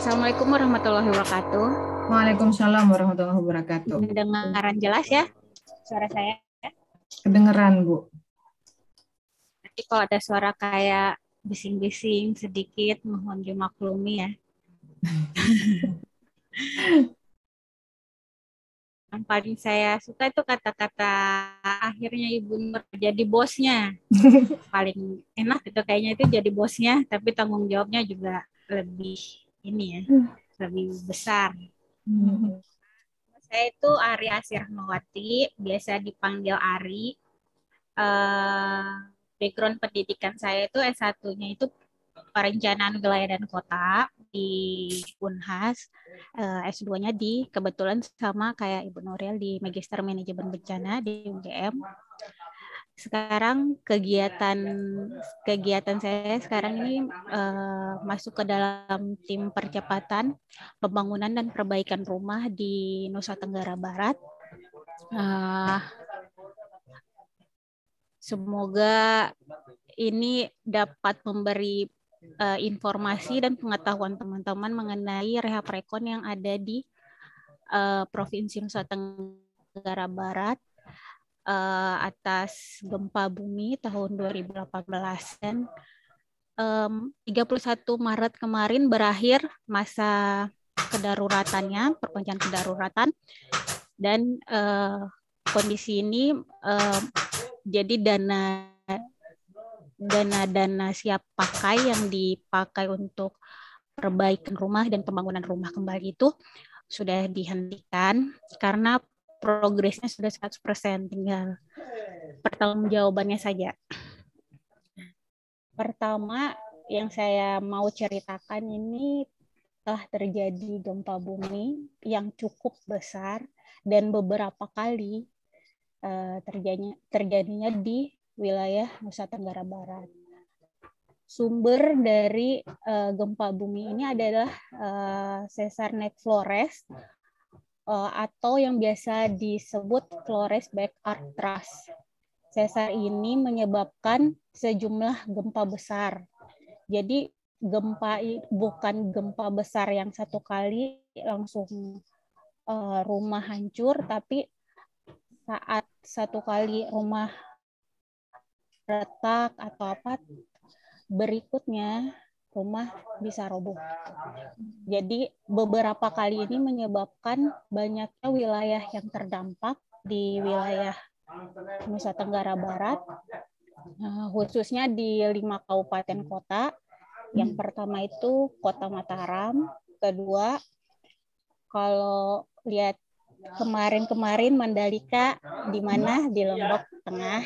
Assalamualaikum warahmatullahi wabarakatuh. Waalaikumsalam warahmatullahi wabarakatuh. Kedengaran jelas ya suara saya? Kedengeran, Bu. Nanti kalau ada suara kayak bising-bising sedikit, mohon dimaklumi ya. Yang paling saya suka itu kata-kata akhirnya Ibu Nur jadi bosnya. Paling enak itu kayaknya itu jadi bosnya, tapi tanggung jawabnya juga lebih ini ya, lebih besar. Saya itu Ari Asirmawati, biasa dipanggil Ari. Background pendidikan saya itu S1-nya itu perencanaan wilayah dan kota di Unhas, S2-nya di kebetulan sama kayak Ibu Nuril di Magister Manajemen Bencana di UGM. Sekarang kegiatan saya sekarang ini masuk ke dalam tim percepatan pembangunan dan perbaikan rumah di Nusa Tenggara Barat. Semoga ini dapat memberi informasi dan pengetahuan teman-teman mengenai rehab rekon yang ada di Provinsi Nusa Tenggara Barat atas gempa bumi tahun 2018 dan 31 Maret kemarin berakhir masa kedaruratannya, perpanjangan kedaruratan, dan kondisi ini jadi dana siap pakai yang dipakai untuk perbaikan rumah dan pembangunan rumah kembali itu sudah dihentikan karena progresnya sudah 100%, tinggal pertanggungjawabannya saja. Pertama yang saya mau ceritakan ini telah terjadi gempa bumi yang cukup besar dan beberapa kali terjadinya di wilayah Nusa Tenggara Barat. Sumber dari gempa bumi ini adalah sesar Nek Flores atau yang biasa disebut Flores Back Arc Thrust. Sesar ini menyebabkan sejumlah gempa besar. Jadi bukan gempa besar yang satu kali langsung rumah hancur, tapi saat satu kali rumah retak atau apa, berikutnya rumah bisa roboh. Jadi beberapa kali ini menyebabkan banyaknya wilayah yang terdampak di wilayah Nusa Tenggara Barat, khususnya di 5 kabupaten kota. Yang pertama itu Kota Mataram, kedua kalau lihat kemarin Mandalika di mana di Lombok Tengah,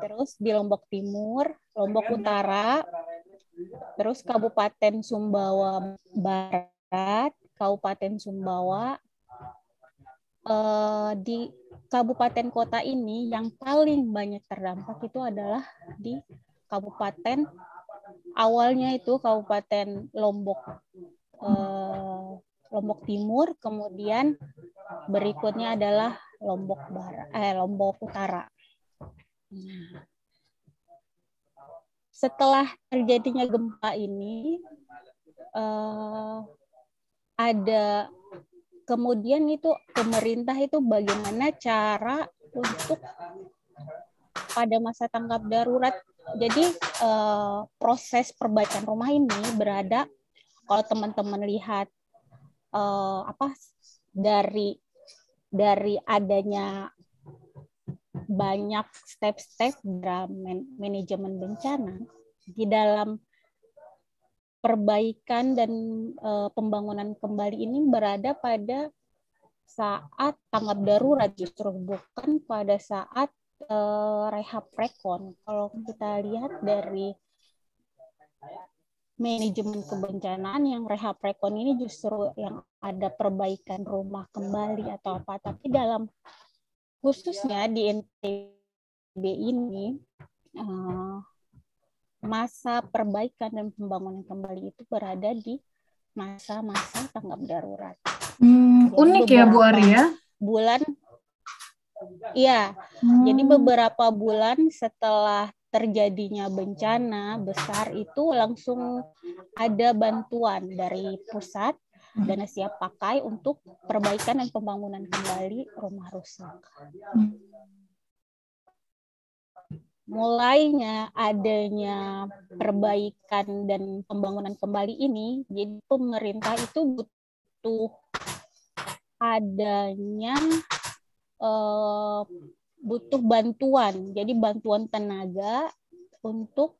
terus di Lombok Timur, Lombok Utara, terus Kabupaten Sumbawa Barat, Kabupaten Sumbawa. Di kabupaten kota ini yang paling banyak terdampak itu adalah di kabupaten awalnya itu Kabupaten Lombok Timur, kemudian berikutnya adalah Lombok Utara. Setelah terjadinya gempa ini, ada kemudian itu pemerintah itu bagaimana cara untuk pada masa tanggap darurat. Jadi proses perbaikan rumah ini berada, kalau teman-teman lihat dari adanya banyak step-step dalam manajemen bencana di dalam perbaikan dan pembangunan kembali ini berada pada saat tanggap darurat, justru bukan pada saat rehab rekon. Kalau kita lihat dari manajemen kebencanaan, yang rehab rekon ini justru yang ada perbaikan rumah kembali atau apa, tapi dalam khususnya di NTB ini masa perbaikan dan pembangunan kembali itu berada di masa-masa tanggap darurat. Unik ya Bu Arya? Jadi beberapa bulan setelah terjadinya bencana besar itu langsung ada bantuan dari pusat, dana siap pakai untuk perbaikan dan pembangunan kembali rumah rusak. Mulainya adanya perbaikan dan pembangunan kembali ini, jadi pemerintah itu butuh adanya butuh bantuan, jadi bantuan tenaga untuk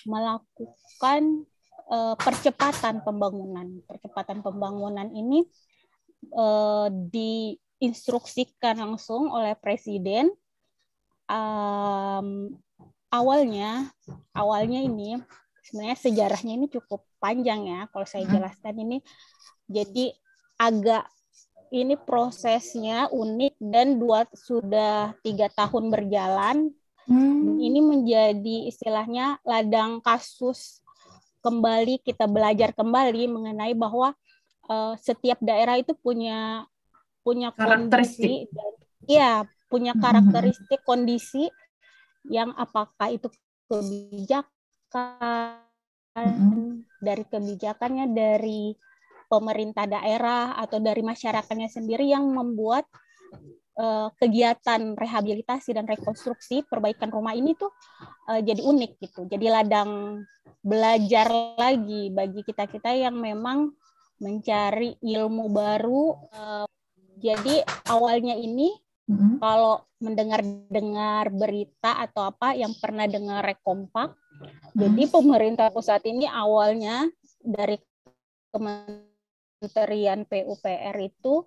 melakukan percepatan pembangunan. Percepatan pembangunan ini diinstruksikan langsung oleh Presiden. Awalnya ini sebenarnya sejarahnya ini cukup panjang ya kalau saya jelaskan ini. Jadi agak ini prosesnya unik dan sudah 3 tahun berjalan. Ini menjadi istilahnya ladang kasus kembali, kita belajar kembali mengenai bahwa setiap daerah itu punya karakteristik. Punya karakteristik kondisi yang apakah itu kebijakan dari kebijakannya dari pemerintah daerah atau dari masyarakatnya sendiri yang membuat kegiatan rehabilitasi dan rekonstruksi perbaikan rumah ini tuh jadi unik gitu. Jadi ladang belajar lagi bagi kita-kita yang memang mencari ilmu baru. Jadi awalnya ini kalau mendengar berita atau apa yang pernah dengar Rekompak, jadi pemerintah pusat ini awalnya dari Kementerian PUPR itu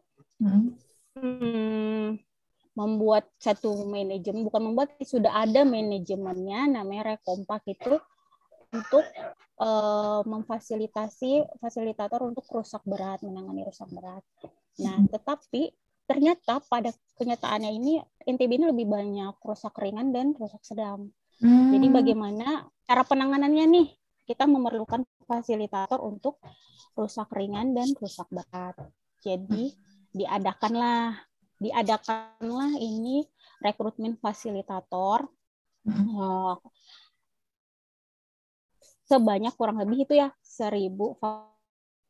membuat satu manajemen, bukan membuat, sudah ada manajemennya namanya Rekompak itu untuk memfasilitasi fasilitator untuk rusak berat, menangani rusak berat. Nah, tetapi ternyata pada kenyataannya ini NTB ini lebih banyak rusak ringan dan rusak sedang. Jadi bagaimana cara penanganannya nih? Kita memerlukan fasilitator untuk rusak ringan dan rusak berat. Jadi diadakanlah ini rekrutmen fasilitator sebanyak kurang lebih itu ya 1.000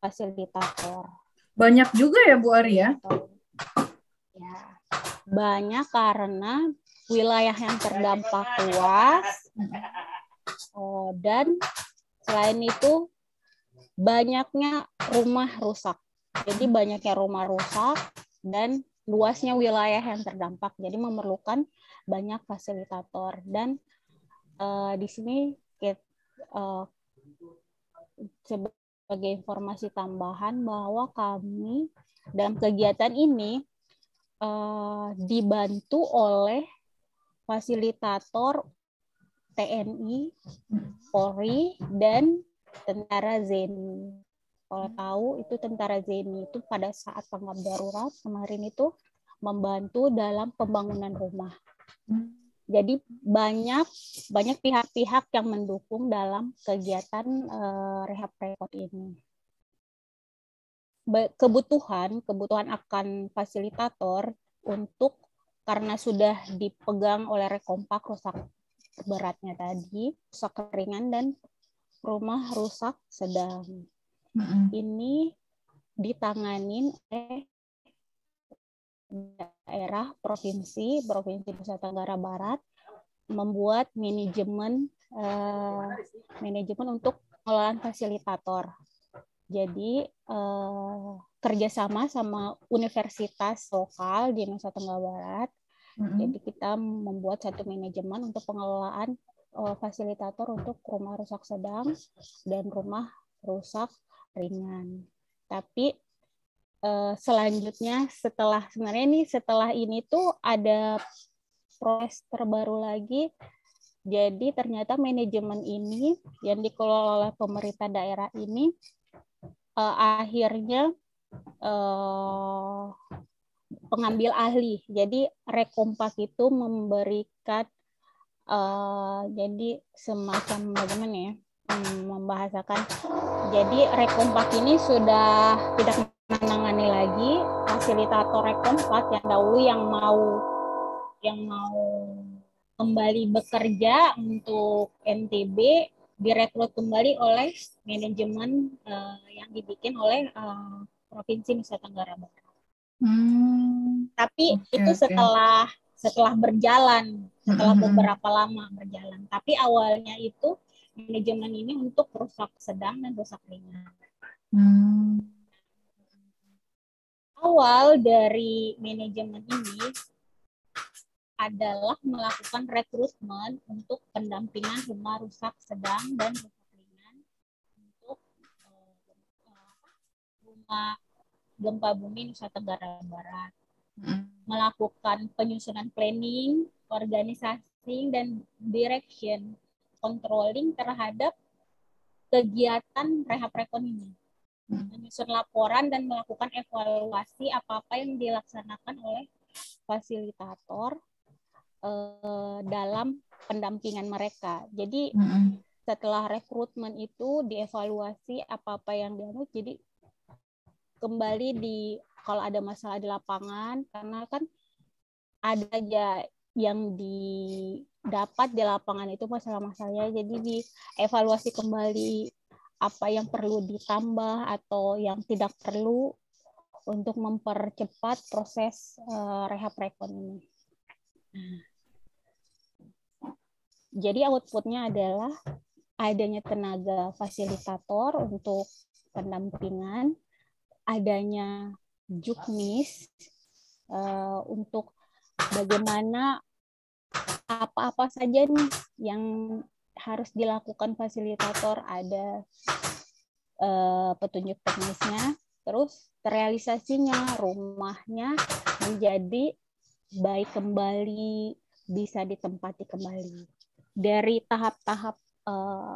fasilitator. Banyak juga ya Bu Arya? Ya, banyak karena wilayah yang terdampak luas dan selain itu banyaknya rumah rusak. Jadi banyaknya rumah rusak dan luasnya wilayah yang terdampak. Jadi memerlukan banyak fasilitator dan di sini sebagai informasi tambahan bahwa kami dalam kegiatan ini dibantu oleh fasilitator TNI, Polri, dan Tentara ZENI. Kalau tahu itu Tentara ZENI itu pada saat tanggap darurat kemarin itu membantu dalam pembangunan rumah. Jadi banyak pihak-pihak yang mendukung dalam kegiatan rehab rekod ini. Kebutuhan akan fasilitator untuk karena sudah dipegang oleh Rekompak rusak beratnya tadi, rusak ringan dan rumah rusak sedang. Ini ditanganin oleh daerah provinsi Nusa Tenggara Barat membuat manajemen untuk pengelolaan fasilitator. Jadi kerjasama sama universitas lokal di Nusa Tenggara Barat. Jadi kita membuat satu manajemen untuk pengelolaan fasilitator untuk rumah rusak sedang dan rumah rusak ringan. Tapi selanjutnya setelah ini tuh ada proses terbaru lagi. Jadi ternyata manajemen ini yang dikelola oleh pemerintah daerah ini akhirnya pengambil ahli. Jadi Rekompak itu memberikan jadi semacam bagaimana ya membahasakan. Jadi Rekompak ini sudah tidak menangani lagi fasilitator Rekompak yang dahulu yang mau kembali bekerja untuk NTB direkrut kembali oleh manajemen yang dibikin oleh Provinsi Nusa Tenggara Barat. Tapi itu setelah berjalan, setelah beberapa lama berjalan. Tapi awalnya itu manajemen ini untuk rusak sedang dan rusak ringan. Awal dari manajemen ini adalah melakukan rekrutmen untuk pendampingan rumah rusak sedang dan rusak ringan untuk rumah gempa bumi Nusa Tenggara Barat. Melakukan penyusunan planning, organisasi, dan direction, controlling terhadap kegiatan rehab rekon ini. Menyusun laporan dan melakukan evaluasi apa-apa yang dilaksanakan oleh fasilitator dalam pendampingan mereka. Jadi setelah rekrutmen itu dievaluasi apa-apa yang dianut, jadi kembali kalau ada masalah di lapangan, karena kan ada aja yang didapat di lapangan itu masalah-masalahnya, jadi dievaluasi kembali apa yang perlu ditambah atau yang tidak perlu untuk mempercepat proses rehab rekon ini. Jadi outputnya adalah adanya tenaga fasilitator untuk pendampingan, adanya juknis untuk bagaimana apa-apa saja nih yang harus dilakukan fasilitator, ada petunjuk teknisnya, terus terrealisasinya, rumahnya menjadi baik kembali, bisa ditempati kembali. Dari tahap-tahap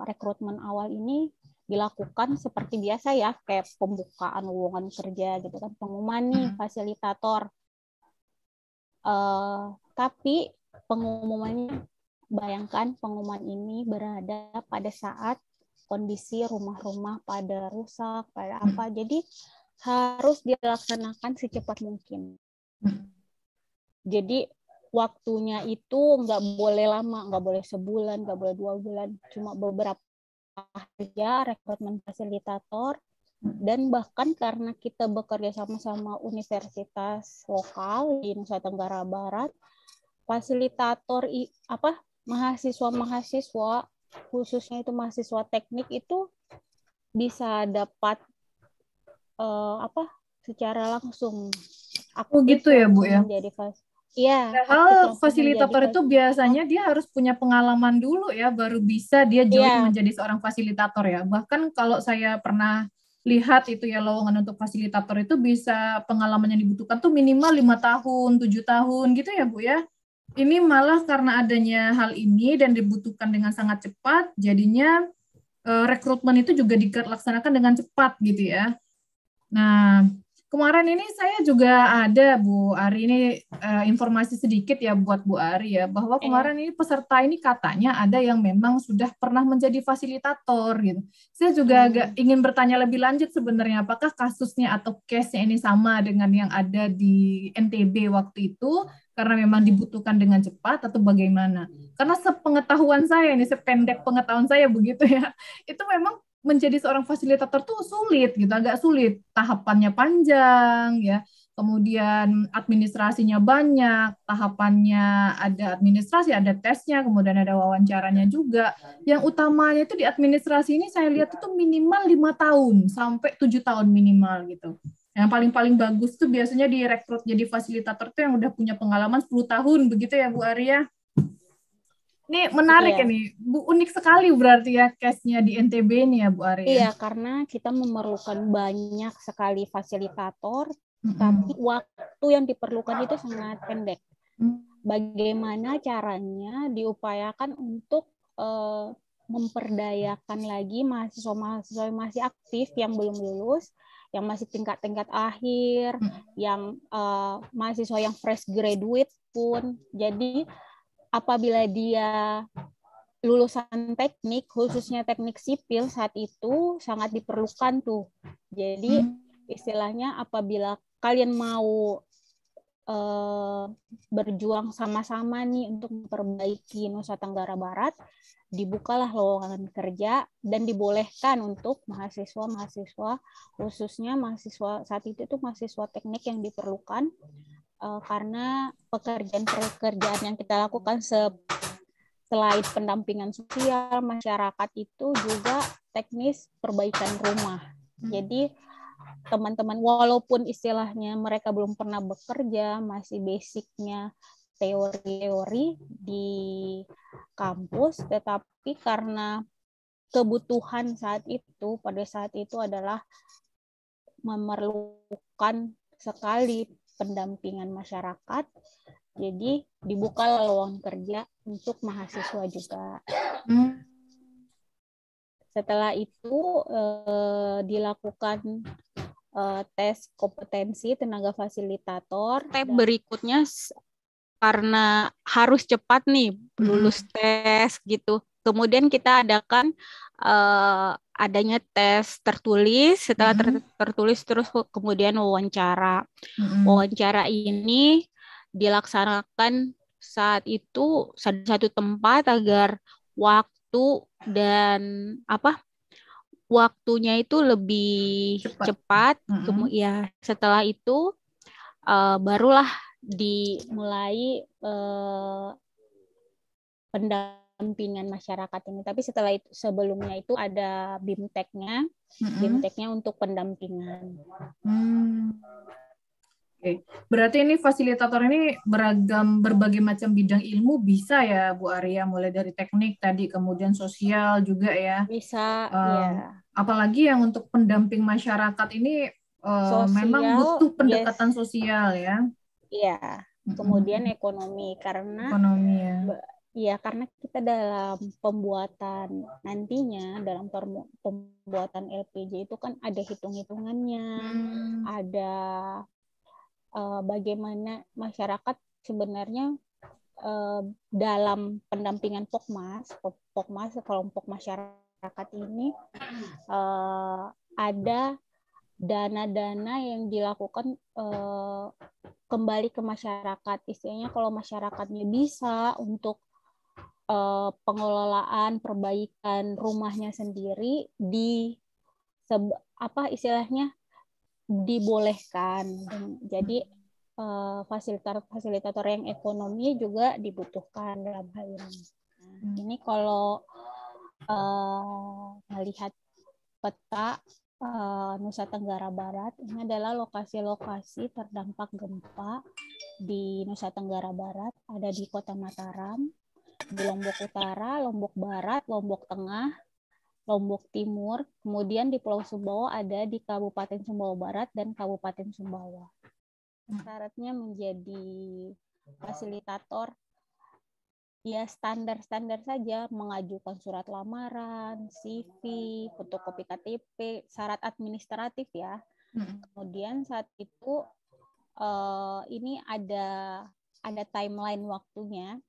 rekrutmen awal ini dilakukan seperti biasa ya, kayak pembukaan lowongan kerja gitu kan, pengumuman nih fasilitator. Tapi pengumumannya, bayangkan pengumuman ini berada pada saat kondisi rumah-rumah pada rusak, pada apa. Jadi harus dilaksanakan secepat mungkin. Jadi waktunya itu nggak boleh lama, nggak boleh sebulan, nggak boleh 2 bulan, cuma beberapa saja rekrutmen fasilitator. Dan bahkan karena kita bekerja sama-sama universitas lokal di Nusa Tenggara Barat, fasilitator mahasiswa khususnya itu mahasiswa teknik itu bisa dapat secara langsung aktif gitu ya Bu ya. Menjadi iya. Padahal fasilitator itu biasanya dia harus punya pengalaman dulu ya, baru bisa dia join menjadi seorang fasilitator ya. Bahkan kalau saya pernah lihat itu ya, lowongan untuk fasilitator itu bisa pengalaman yang dibutuhkan tuh minimal 5 tahun, 7 tahun gitu ya Bu ya. Ini malah karena adanya hal ini dan dibutuhkan dengan sangat cepat, jadinya rekrutmen itu juga dilaksanakan dengan cepat gitu ya. Nah, kemarin ini saya juga ada Bu Ari, ini informasi sedikit ya buat Bu Ari ya, bahwa kemarin ini peserta ini katanya ada yang memang sudah pernah menjadi fasilitator gitu. Saya juga agak ingin bertanya lebih lanjut sebenarnya, apakah kasusnya atau case-nya ini sama dengan yang ada di NTB waktu itu, karena memang dibutuhkan dengan cepat atau bagaimana? Karena sepengetahuan saya ini, sependek pengetahuan saya begitu ya, itu memang menjadi seorang fasilitator tuh sulit gitu, agak sulit, tahapannya panjang ya, kemudian administrasinya banyak, tahapannya ada administrasi, ada tesnya, kemudian ada wawancaranya juga. Yang utamanya itu di administrasi ini saya lihat itu minimal 5 tahun sampai 7 tahun minimal gitu. Yang paling bagus tuh biasanya direkrut jadi fasilitator tuh yang udah punya pengalaman 10 tahun begitu ya Bu Arya. Ini menarik ya nih, Bu, unik sekali berarti ya case-nya di NTB ini ya Bu Arya. Iya, karena kita memerlukan banyak sekali fasilitator, tapi waktu yang diperlukan itu sangat pendek. Bagaimana caranya diupayakan untuk memperdayakan lagi mahasiswa-mahasiswa yang masih aktif, yang belum lulus, yang masih tingkat-tingkat akhir, yang mahasiswa yang fresh graduate pun. Jadi apabila dia lulusan teknik, khususnya teknik sipil saat itu sangat diperlukan tuh. Jadi istilahnya apabila kalian mau berjuang sama-sama nih untuk memperbaiki Nusa Tenggara Barat, dibukalah lowongan kerja dan dibolehkan untuk mahasiswa-mahasiswa, khususnya mahasiswa saat itu mahasiswa teknik yang diperlukan karena pekerjaan-pekerjaan yang kita lakukan selain pendampingan sosial masyarakat itu juga teknis perbaikan rumah. Jadi teman-teman walaupun istilahnya mereka belum pernah bekerja, masih basicnya teori-teori di kampus, tetapi karena kebutuhan pada saat itu adalah memerlukan sekali pendampingan masyarakat, jadi dibuka lowongan kerja untuk mahasiswa juga. Setelah itu dilakukan tes kompetensi tenaga fasilitator. Step berikutnya karena harus cepat nih lulus tes gitu. Kemudian kita adakan adanya tes tertulis. Setelah tertulis terus kemudian wawancara. Wawancara ini dilaksanakan saat itu satu tempat agar waktu dan waktunya itu lebih cepat. Ya, setelah itu barulah dimulai pendampingan masyarakat ini. Tapi setelah itu, sebelumnya itu ada BIMTEK-nya, BIMTEK-nya untuk pendampingan. Oke. Berarti ini fasilitator ini berbagai macam bidang ilmu bisa ya Bu Arya, mulai dari teknik tadi, kemudian sosial juga ya. Bisa, ya. Apalagi yang untuk pendamping masyarakat ini memang butuh pendekatan sosial ya. Iya. Kemudian ekonomi karena karena kita dalam pembuatan nantinya dalam pembuatan LPG itu kan ada hitung-hitungannya, ada bagaimana masyarakat sebenarnya dalam pendampingan Pokmas kelompok masyarakat ini ada dana-dana yang dilakukan kembali ke masyarakat. Istilahnya kalau masyarakatnya bisa untuk pengelolaan perbaikan rumahnya sendiri istilahnya dibolehkan. Jadi fasilitator yang ekonomi juga dibutuhkan dalam hal ini. Ini kalau melihat peta Nusa Tenggara Barat, ini adalah lokasi-lokasi terdampak gempa di Nusa Tenggara Barat, ada di Kota Mataram, di Lombok Utara, Lombok Barat, Lombok Tengah, Lombok Timur, kemudian di Pulau Sumbawa ada di Kabupaten Sumbawa Barat dan Kabupaten Sumbawa. Syaratnya menjadi fasilitator ya standar-standar saja, mengajukan surat lamaran, CV, fotokopi KTP, syarat administratif ya. Kemudian saat itu ini ada timeline waktunya.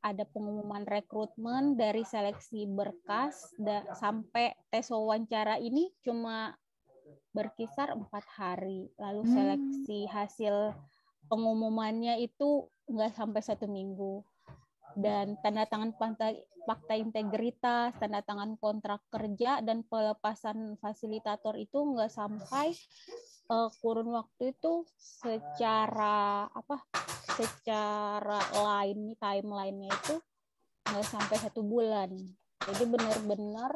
Ada pengumuman rekrutmen dari seleksi berkas sampai tes wawancara ini cuma berkisar 4 hari. Lalu seleksi hasil pengumumannya itu nggak sampai 1 minggu. Dan tanda tangan fakta integritas, tanda tangan kontrak kerja, dan pelepasan fasilitator itu nggak sampai kurun waktu itu secara timeline-nya itu nggak sampai 1 bulan. Jadi benar-benar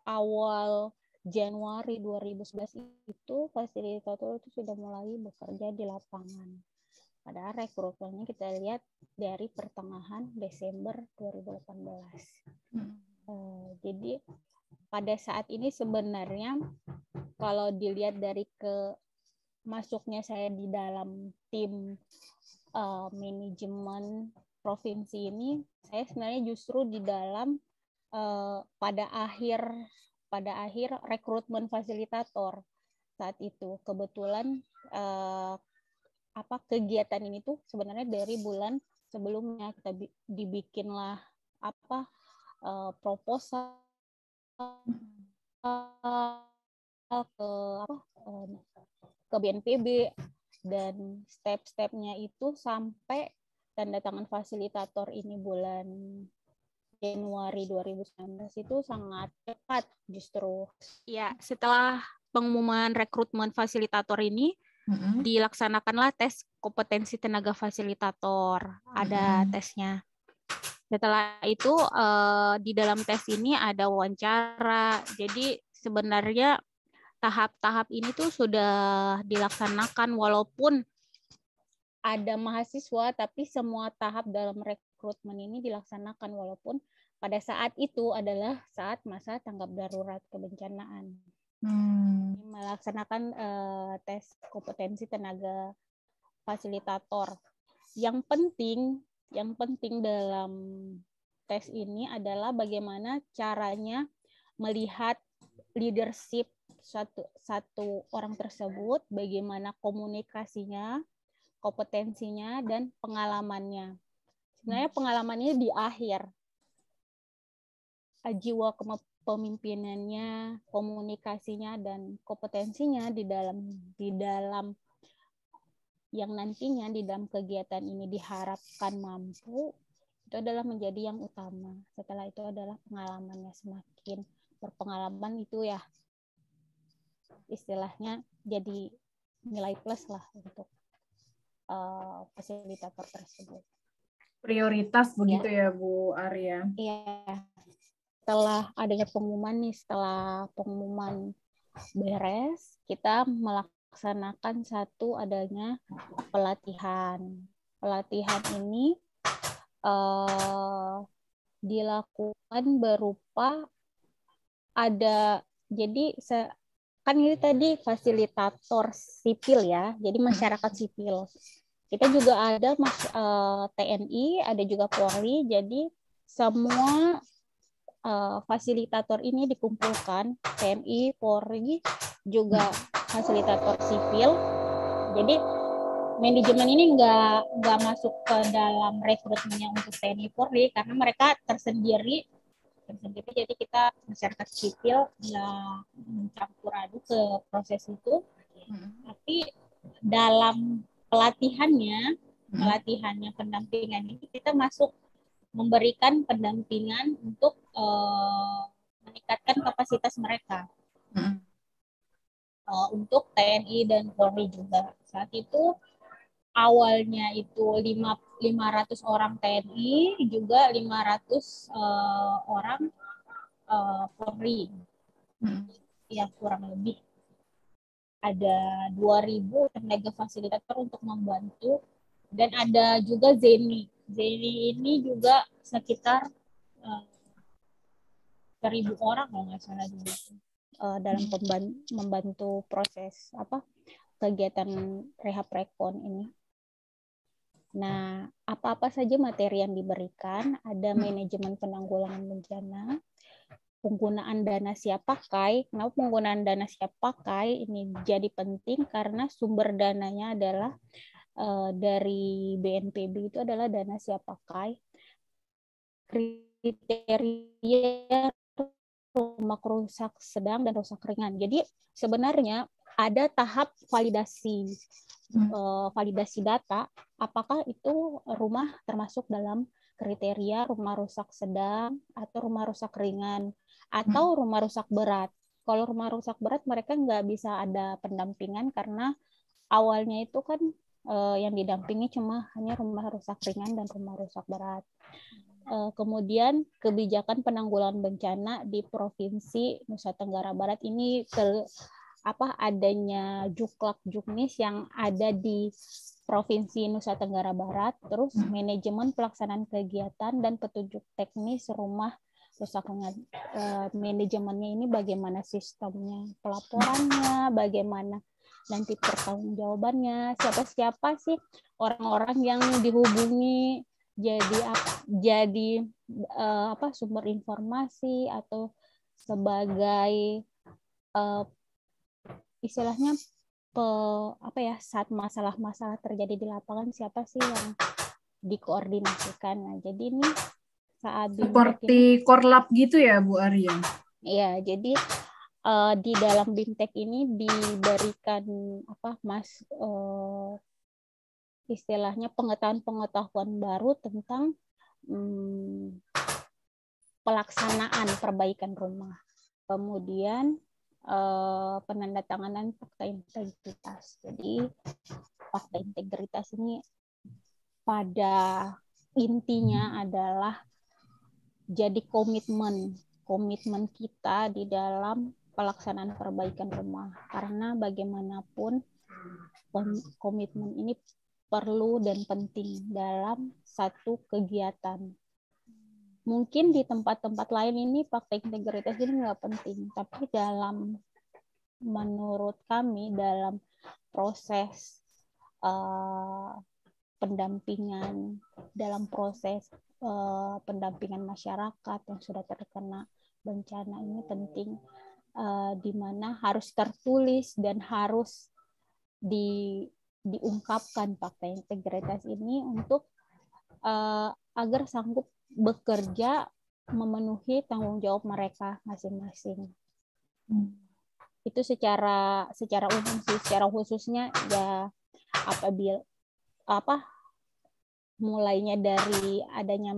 awal Januari 2011 itu fasilitator itu sudah mulai bekerja di lapangan. Padahal rekrutmennya kita lihat dari pertengahan Desember 2018. Jadi pada saat ini sebenarnya kalau dilihat dari masuknya saya di dalam tim manajemen provinsi ini, saya sebenarnya justru di dalam pada akhir rekrutmen fasilitator saat itu. Kebetulan kegiatan ini tuh sebenarnya dari bulan sebelumnya kita dibikinlah proposal ke BNPB, dan step-stepnya itu sampai tanda tangan fasilitator ini bulan Januari 2019 itu sangat cepat justru. Ya, setelah pengumuman rekrutmen fasilitator ini, dilaksanakanlah tes kompetensi tenaga fasilitator. Ada tesnya. Setelah itu di dalam tes ini ada wawancara. Jadi sebenarnya tahap-tahap ini tuh sudah dilaksanakan walaupun ada mahasiswa, tapi semua tahap dalam rekrutmen ini dilaksanakan walaupun pada saat itu adalah saat masa tanggap darurat kebencanaan. Melaksanakan tes kompetensi tenaga fasilitator. Yang penting dalam tes ini adalah bagaimana caranya melihat leadership satu orang tersebut, bagaimana komunikasinya, kompetensinya, dan pengalamannya. Sebenarnya pengalamannya di akhir. Jiwa kepemimpinannya, komunikasinya, dan kompetensinya di dalam yang nantinya di dalam kegiatan ini diharapkan mampu, itu adalah menjadi yang utama. Setelah itu adalah pengalamannya, semakin berpengalaman itu ya istilahnya jadi nilai plus lah untuk fasilitator tersebut. Prioritas begitu ya Bu Arya? Iya. Setelah adanya pengumuman nih, setelah pengumuman beres, kita melaksanakan satu adanya pelatihan. Pelatihan ini dilakukan berupa ada, jadi kan ini tadi fasilitator sipil ya, jadi masyarakat sipil. Kita juga ada TNI, ada juga Polri, jadi semua fasilitator ini dikumpulkan, TNI, Polri, juga fasilitator sipil. Jadi manajemen ini nggak masuk ke dalam rekrutmennya untuk TNI, Polri karena mereka tersendiri. Jadi kita masyarakat sipil nggak mencampur aduk ke proses itu. Tapi dalam pelatihannya pendampingan ini kita masuk memberikan pendampingan untuk meningkatkan kapasitas mereka. Untuk TNI dan Polri juga. Saat itu awalnya itu 500 orang TNI, juga 500 orang Polri. Ya, kurang lebih. Ada 2.000 tenaga fasilitator untuk membantu. Dan ada juga Zeni. Zeni ini juga sekitar 1.000 orang kalau nggak salah juga. Dalam membantu proses kegiatan rehab rekon ini. Nah, apa-apa saja materi yang diberikan, ada manajemen penanggulangan bencana, penggunaan dana siap pakai. Kenapa penggunaan dana siap pakai ini jadi penting? Karena sumber dananya adalah dari BNPB, itu adalah dana siap pakai. Kriteria rumah rusak sedang dan rusak ringan. Jadi sebenarnya ada tahap validasi data, apakah itu rumah termasuk dalam kriteria rumah rusak sedang atau rumah rusak ringan atau rumah rusak berat. Kalau rumah rusak berat mereka nggak bisa ada pendampingan karena awalnya itu kan yang didampingi cuma hanya rumah rusak ringan dan rumah rusak berat. Kemudian kebijakan penanggulangan bencana di Provinsi Nusa Tenggara Barat ini adanya Juklak-Juknis yang ada di Provinsi Nusa Tenggara Barat, terus manajemen pelaksanaan kegiatan dan petunjuk teknis rumah rusak ringan. Manajemennya ini bagaimana sistemnya, pelaporannya, bagaimana nanti pertanggungjawabannya, siapa sih orang-orang yang dihubungi jadi sumber informasi atau sebagai istilahnya saat masalah-masalah terjadi di lapangan, siapa sih yang dikoordinasikan. Nah, jadi ini saat seperti korlap gitu ya Bu Arya? Iya, jadi di dalam BIMTEK ini diberikan istilahnya pengetahuan baru tentang pelaksanaan perbaikan rumah. Kemudian penandatanganan fakta integritas. Jadi fakta integritas ini pada intinya adalah jadi komitmen kita di dalam pelaksanaan perbaikan rumah. Karena bagaimanapun komitmen ini perlu dan penting dalam satu kegiatan. Mungkin di tempat-tempat lain ini fakta integritas ini nggak penting, tapi menurut kami dalam proses pendampingan, dalam proses pendampingan masyarakat yang sudah terkena bencana ini penting, di mana harus tertulis dan harus diungkapkan fakta integritas ini untuk agar sanggup bekerja memenuhi tanggung jawab mereka masing-masing. Itu secara umum sih, secara khususnya ya mulainya dari adanya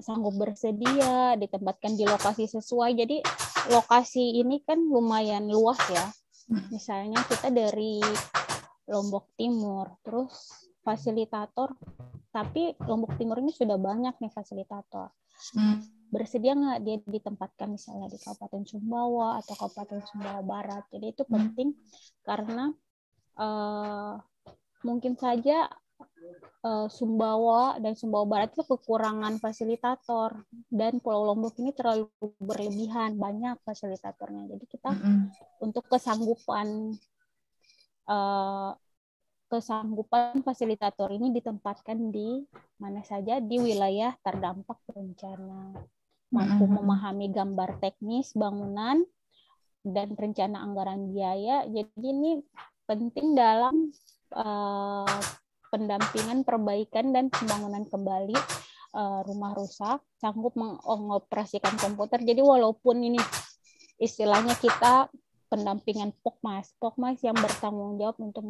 sanggup bersedia ditempatkan di lokasi sesuai. Jadi lokasi ini kan lumayan luas ya. Misalnya kita dari Lombok Timur, terus fasilitator, tapi Lombok Timur ini sudah banyak nih fasilitator. Bersedia nggak dia ditempatkan misalnya di Kabupaten Sumbawa atau Kabupaten Sumbawa Barat. Jadi itu penting karena mungkin saja Sumbawa dan Sumbawa Barat itu kekurangan fasilitator dan Pulau Lombok ini terlalu berlebihan, banyak fasilitatornya. Jadi kita untuk kesanggupan fasilitator ini ditempatkan di mana saja di wilayah terdampak bencana, mampu memahami gambar teknis bangunan dan rencana anggaran biaya. Jadi ini penting dalam pendampingan perbaikan dan pembangunan kembali rumah rusak, sanggup mengoperasikan komputer. Jadi walaupun ini istilahnya kita pendampingan Pokmas yang bertanggung jawab untuk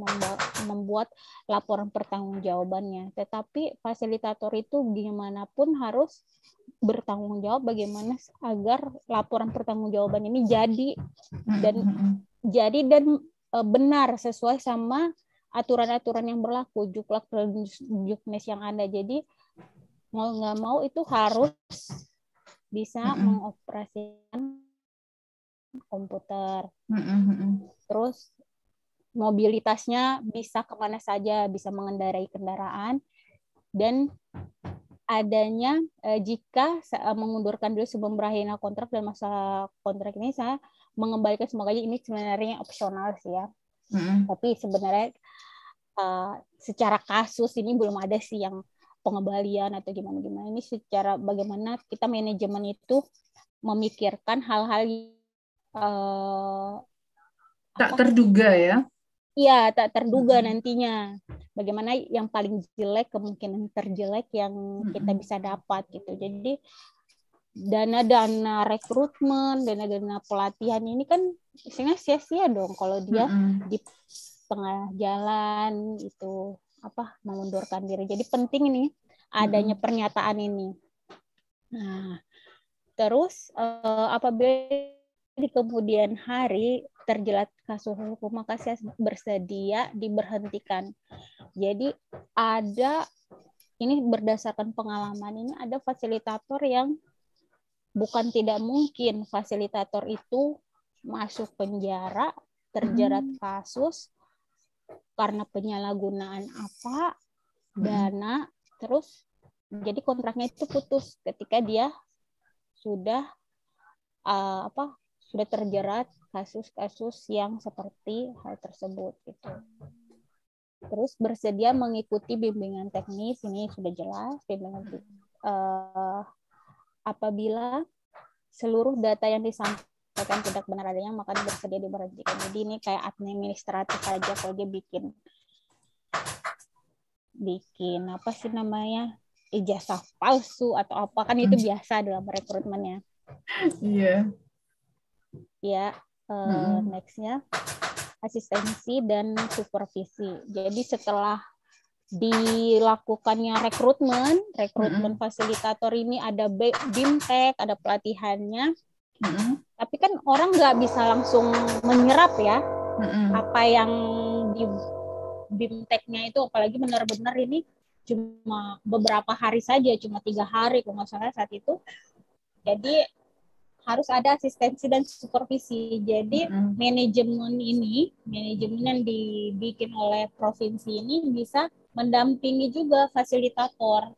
membuat laporan pertanggungjawabannya. Tetapi fasilitator itu gimana pun harus bertanggung jawab bagaimana agar laporan pertanggungjawaban ini jadi dan benar sesuai sama aturan-aturan yang berlaku, juklak dan juknis yang ada. Jadi mau nggak mau itu harus bisa mengoperasikan komputer. Terus mobilitasnya bisa kemana saja, bisa mengendarai kendaraan, dan adanya jika mengundurkan dulu sebelum berakhirnya kontrak dan masa kontrak ini, saya mengembalikan semuanya. Ini sebenarnya opsional sih ya. Tapi sebenarnya secara kasus ini belum ada sih yang pengembalian atau gimana. Ini secara bagaimana kita manajemen itu memikirkan hal-hal tak terduga ya. Iya, tak terduga nantinya. Bagaimana yang paling jelek, kemungkinan terjelek yang kita bisa dapat gitu. Jadi dana-dana rekrutmen, dana-dana pelatihan ini kan isinya sia-sia dong kalau dia di tengah jalan itu mengundurkan diri. Jadi penting ini adanya pernyataan ini. Nah, terus apabila di kemudian hari terjerat kasus hukum, maka saya bersedia diberhentikan. Jadi ini berdasarkan pengalaman ini, ada fasilitator yang bukan tidak mungkin fasilitator itu masuk penjara, terjerat kasus karena penyalahgunaan dana, terus jadi kontraknya itu putus ketika dia sudah sudah terjerat kasus-kasus yang seperti hal tersebut gitu. Terus bersedia mengikuti bimbingan teknis, ini sudah jelas bimbingan apabila seluruh data yang disampaikan tidak benar adanya, maka bersedia diberhentikan. Jadi ini kayak administratif aja kalau dia bikin apa sih namanya, ijazah palsu atau apa, kan itu biasa dalam rekrutmennya. Iya. Ya, nextnya asistensi dan supervisi. Jadi setelah dilakukannya rekrutmen fasilitator ini ada BIMTEK, ada pelatihannya. Tapi kan orang nggak bisa langsung menyerap ya apa yang di BIMTEK-nya itu, apalagi benar-benar ini cuma beberapa hari saja, cuma 3 hari kalau nggak salah saat itu. Jadi harus ada asistensi dan supervisi. Jadi manajemen yang dibikin oleh provinsi ini bisa mendampingi juga fasilitator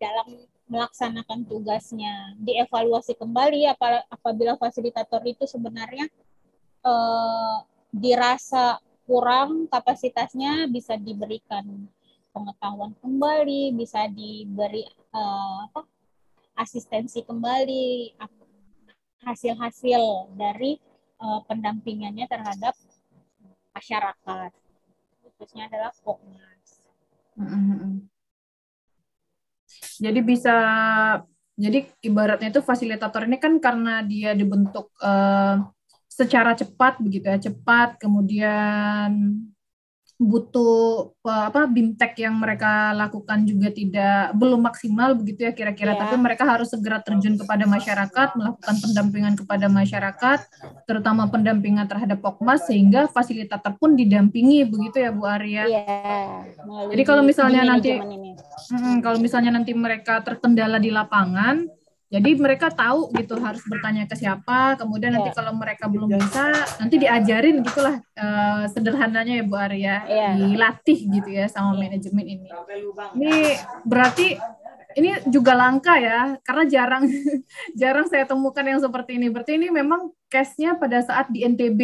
dalam melaksanakan tugasnya. Dievaluasi kembali apabila fasilitator itu sebenarnya dirasa kurang kapasitasnya, bisa diberikan pengetahuan kembali, bisa diberi asistensi kembali hasil-hasil dari pendampingannya terhadap masyarakat, khususnya adalah Pokmas. Jadi jadi ibaratnya itu fasilitator ini kan karena dia dibentuk secara cepat begitu ya, cepat, kemudian butuh BIMTEK yang mereka lakukan juga belum maksimal begitu ya kira-kira, tapi mereka harus segera terjun kepada masyarakat, melakukan pendampingan kepada masyarakat, terutama pendampingan terhadap Pokmas, sehingga fasilitator pun didampingi begitu ya Bu Arya. Jadi kalau misalnya nanti mereka terkendala di lapangan, jadi mereka tahu gitu harus bertanya ke siapa, kemudian nanti kalau mereka belum bisa, nanti diajarin gitulah, sederhananya ya Bu Arya, dilatih gitu ya sama manajemen ini. Ini berarti ini juga langka ya, karena jarang saya temukan yang seperti ini. Berarti ini memang case-nya pada saat di NTB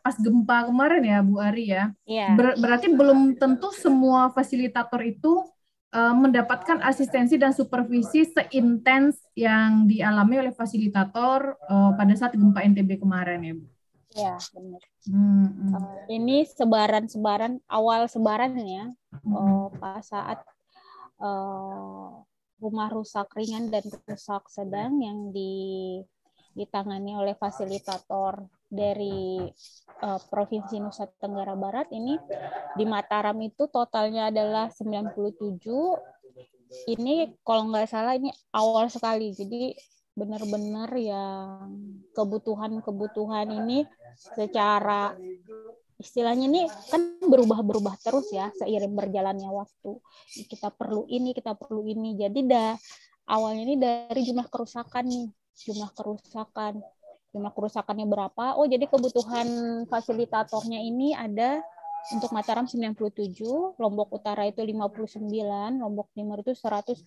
pas gempa kemarin ya Bu Arya. Berarti belum tentu semua fasilitator itu mendapatkan asistensi dan supervisi seintens yang dialami oleh fasilitator pada saat gempa NTB kemarin ya Bu. Ya, benar. Ini awal sebarannya pas saat rumah rusak ringan dan rusak sedang yang ditangani oleh fasilitator dari Provinsi Nusa Tenggara Barat. Ini di Mataram itu totalnya adalah 97. Ini kalau nggak salah ini awal sekali. Jadi benar-benar yang kebutuhan ini secara istilahnya ini kan berubah terus ya seiring berjalannya waktu. Kita perlu ini. Jadi awalnya ini dari jumlah kerusakannya berapa? Oh, jadi kebutuhan fasilitatornya ini ada untuk Mataram 97, Lombok Utara itu 59, Lombok Timur itu 170,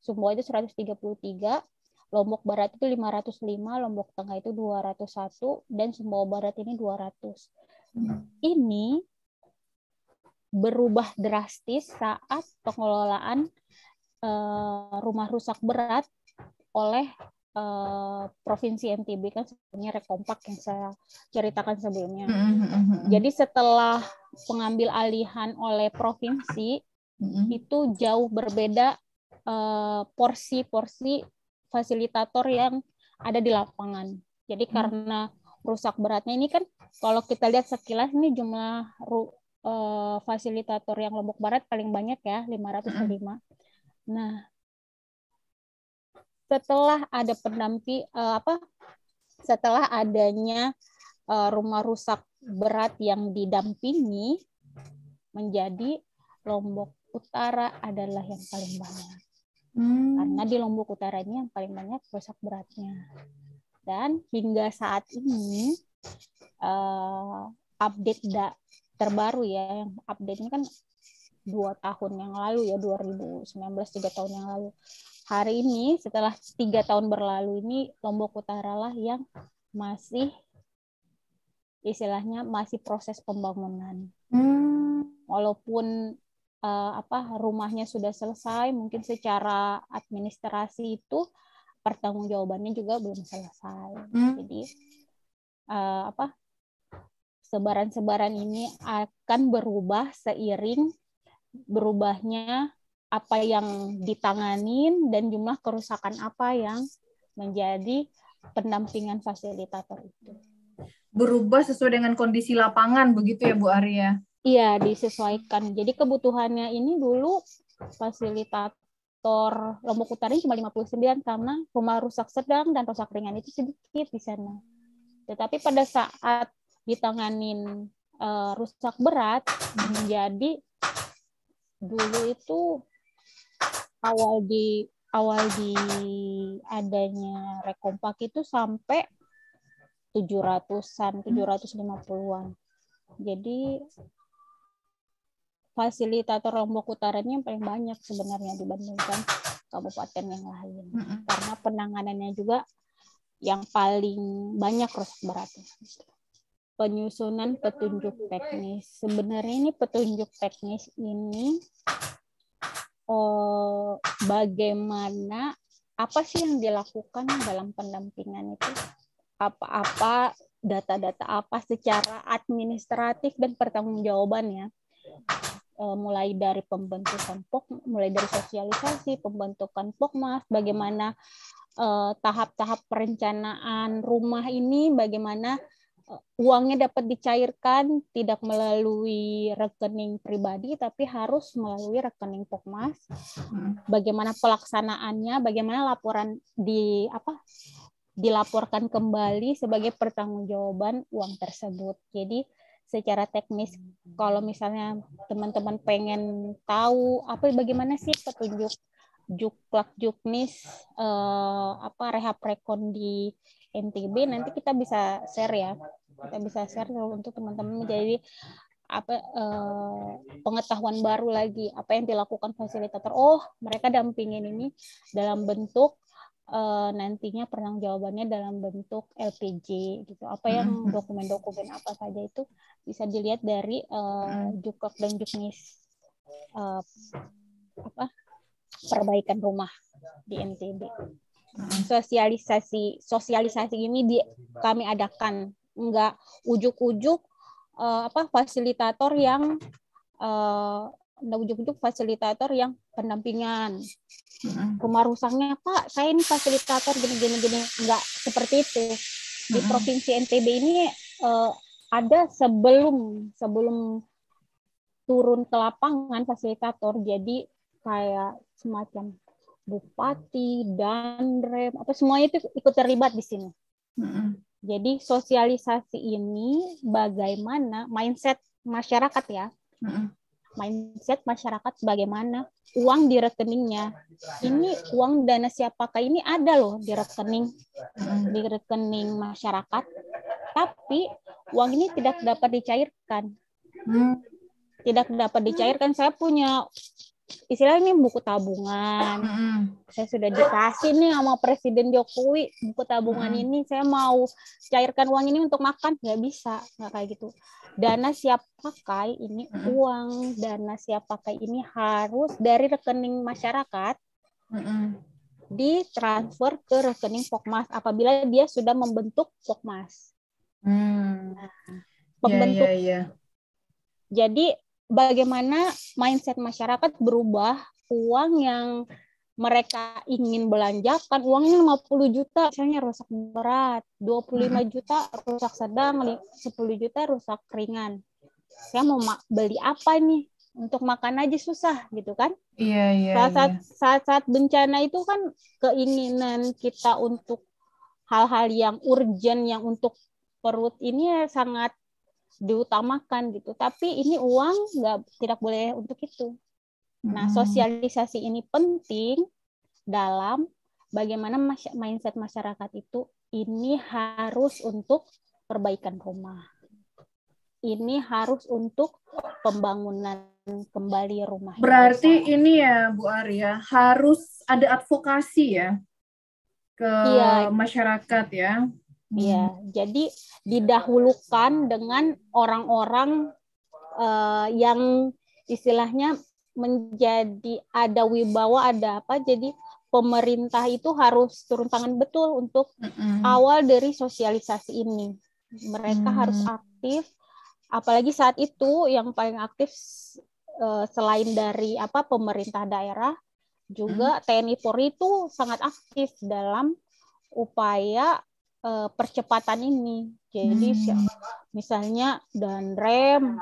Sumbawa itu 133, Lombok Barat itu 505, Lombok Tengah itu 201, dan Sumbawa Barat ini 200. Ini berubah drastis saat pengelolaan rumah rusak berat oleh Provinsi NTB, kan sebenarnya Rekompak yang saya ceritakan sebelumnya. Jadi setelah pengambil alihan oleh provinsi, itu jauh berbeda porsi-porsi fasilitator yang ada di lapangan. Jadi karena rusak beratnya ini kan, kalau kita lihat sekilas ini jumlah fasilitator yang Lombok Barat paling banyak ya, 505. Nah, setelah ada setelah adanya rumah rusak berat yang didampingi, menjadi Lombok Utara adalah yang paling banyak. Karena di Lombok Utara ini yang paling banyak rusak beratnya. Dan hingga saat ini update terbaru ya, yang update ini kan 2 tahun yang lalu ya, 2019, 3 tahun yang lalu. Hari ini setelah 3 tahun berlalu ini, Lombok Utara lah yang masih istilahnya masih proses pembangunan. Walaupun rumahnya sudah selesai, mungkin secara administrasi itu pertanggungjawabannya juga belum selesai. Jadi sebaran-sebaran ini akan berubah seiring berubahnya apa yang ditanganin dan jumlah kerusakan apa yang menjadi pendampingan fasilitator itu. Berubah sesuai dengan kondisi lapangan begitu ya Bu Arya? Iya, disesuaikan. Jadi kebutuhannya ini dulu fasilitator Lombok Utara cuma 59 karena rumah rusak sedang dan rusak ringan itu sedikit di sana. Tetapi pada saat ditanganin rusak berat, menjadi dulu itu awal di adanya Rekompak itu sampai 700-an, 750-an. Jadi fasilitator Lombok Utara ini yang paling banyak sebenarnya dibandingkan kabupaten yang lain. Karena penanganannya juga yang paling banyak rusak beratnya. Penyusunan petunjuk teknis. Sebenarnya ini petunjuk teknis ini bagaimana, apa sih yang dilakukan dalam pendampingan itu, apa data-data apa secara administratif dan pertanggungjawabannya, mulai dari pembentukan mulai dari sosialisasi, pembentukan Pokmas, bagaimana tahap-tahap perencanaan rumah ini, bagaimana uangnya dapat dicairkan tidak melalui rekening pribadi tapi harus melalui rekening Pokmas. Bagaimana pelaksanaannya, bagaimana laporan dilaporkan kembali sebagai pertanggungjawaban uang tersebut. Jadi secara teknis kalau misalnya teman-teman pengen tahu bagaimana sih petunjuk Juklak Juknis rehab rekon di NTB, nanti kita bisa share ya. Kita bisa share untuk teman-teman menjadi pengetahuan baru lagi apa yang dilakukan fasilitator. Mereka dampingin ini dalam bentuk nantinya pertanggungjawabannya dalam bentuk LPJ gitu. Apa yang dokumen-dokumen apa saja itu bisa dilihat dari Juklak dan Juknis perbaikan rumah di NTB. Sosialisasi ini kami adakan, enggak ujuk-ujuk fasilitator yang pendampingan. Rumah rusaknya, Pak, saya ini fasilitator gini, enggak seperti itu. Di Provinsi NTB ini ada sebelum turun ke lapangan fasilitator, jadi kayak semacam bupati, danrem, semuanya itu ikut terlibat di sini. Jadi sosialisasi ini bagaimana mindset masyarakat ya, mindset masyarakat bagaimana uang di rekeningnya. Ini uang dana siapakah ini ada loh di rekening masyarakat, tapi uang ini tidak dapat dicairkan. Tidak dapat dicairkan. Saya punya istilahnya ini buku tabungan. Saya sudah dikasih nih sama Presiden Jokowi buku tabungan ini, saya mau cairkan uang ini untuk makan, nggak bisa, nggak kayak gitu. Dana siap pakai ini uang, dana siap pakai ini harus dari rekening masyarakat ditransfer ke rekening Pokmas apabila dia sudah membentuk Pokmas. Pembentuk. Jadi bagaimana mindset masyarakat berubah, uang yang mereka ingin belanjakan, uangnya 50 juta, misalnya rusak berat, 25 juta rusak sedang, 10 juta rusak ringan. Saya mau beli apa nih? Untuk makan aja susah, gitu kan? Saat bencana itu kan keinginan kita untuk hal-hal yang urgent, yang untuk perut ini sangat diutamakan gitu, tapi ini uang tidak boleh untuk itu. Nah, sosialisasi ini penting dalam bagaimana mindset masyarakat itu, ini harus untuk perbaikan rumah, ini harus untuk pembangunan kembali rumah. Berarti ini ya Bu Arya, harus ada advokasi ya ke masyarakat ya. Iya, jadi didahulukan dengan orang-orang yang istilahnya menjadi ada wibawa, ada apa. Jadi pemerintah itu harus turun tangan betul untuk awal dari sosialisasi ini. Mereka harus aktif, apalagi saat itu yang paling aktif selain dari pemerintah daerah, juga TNI Polri itu sangat aktif dalam upaya percepatan ini. Jadi misalnya dan rem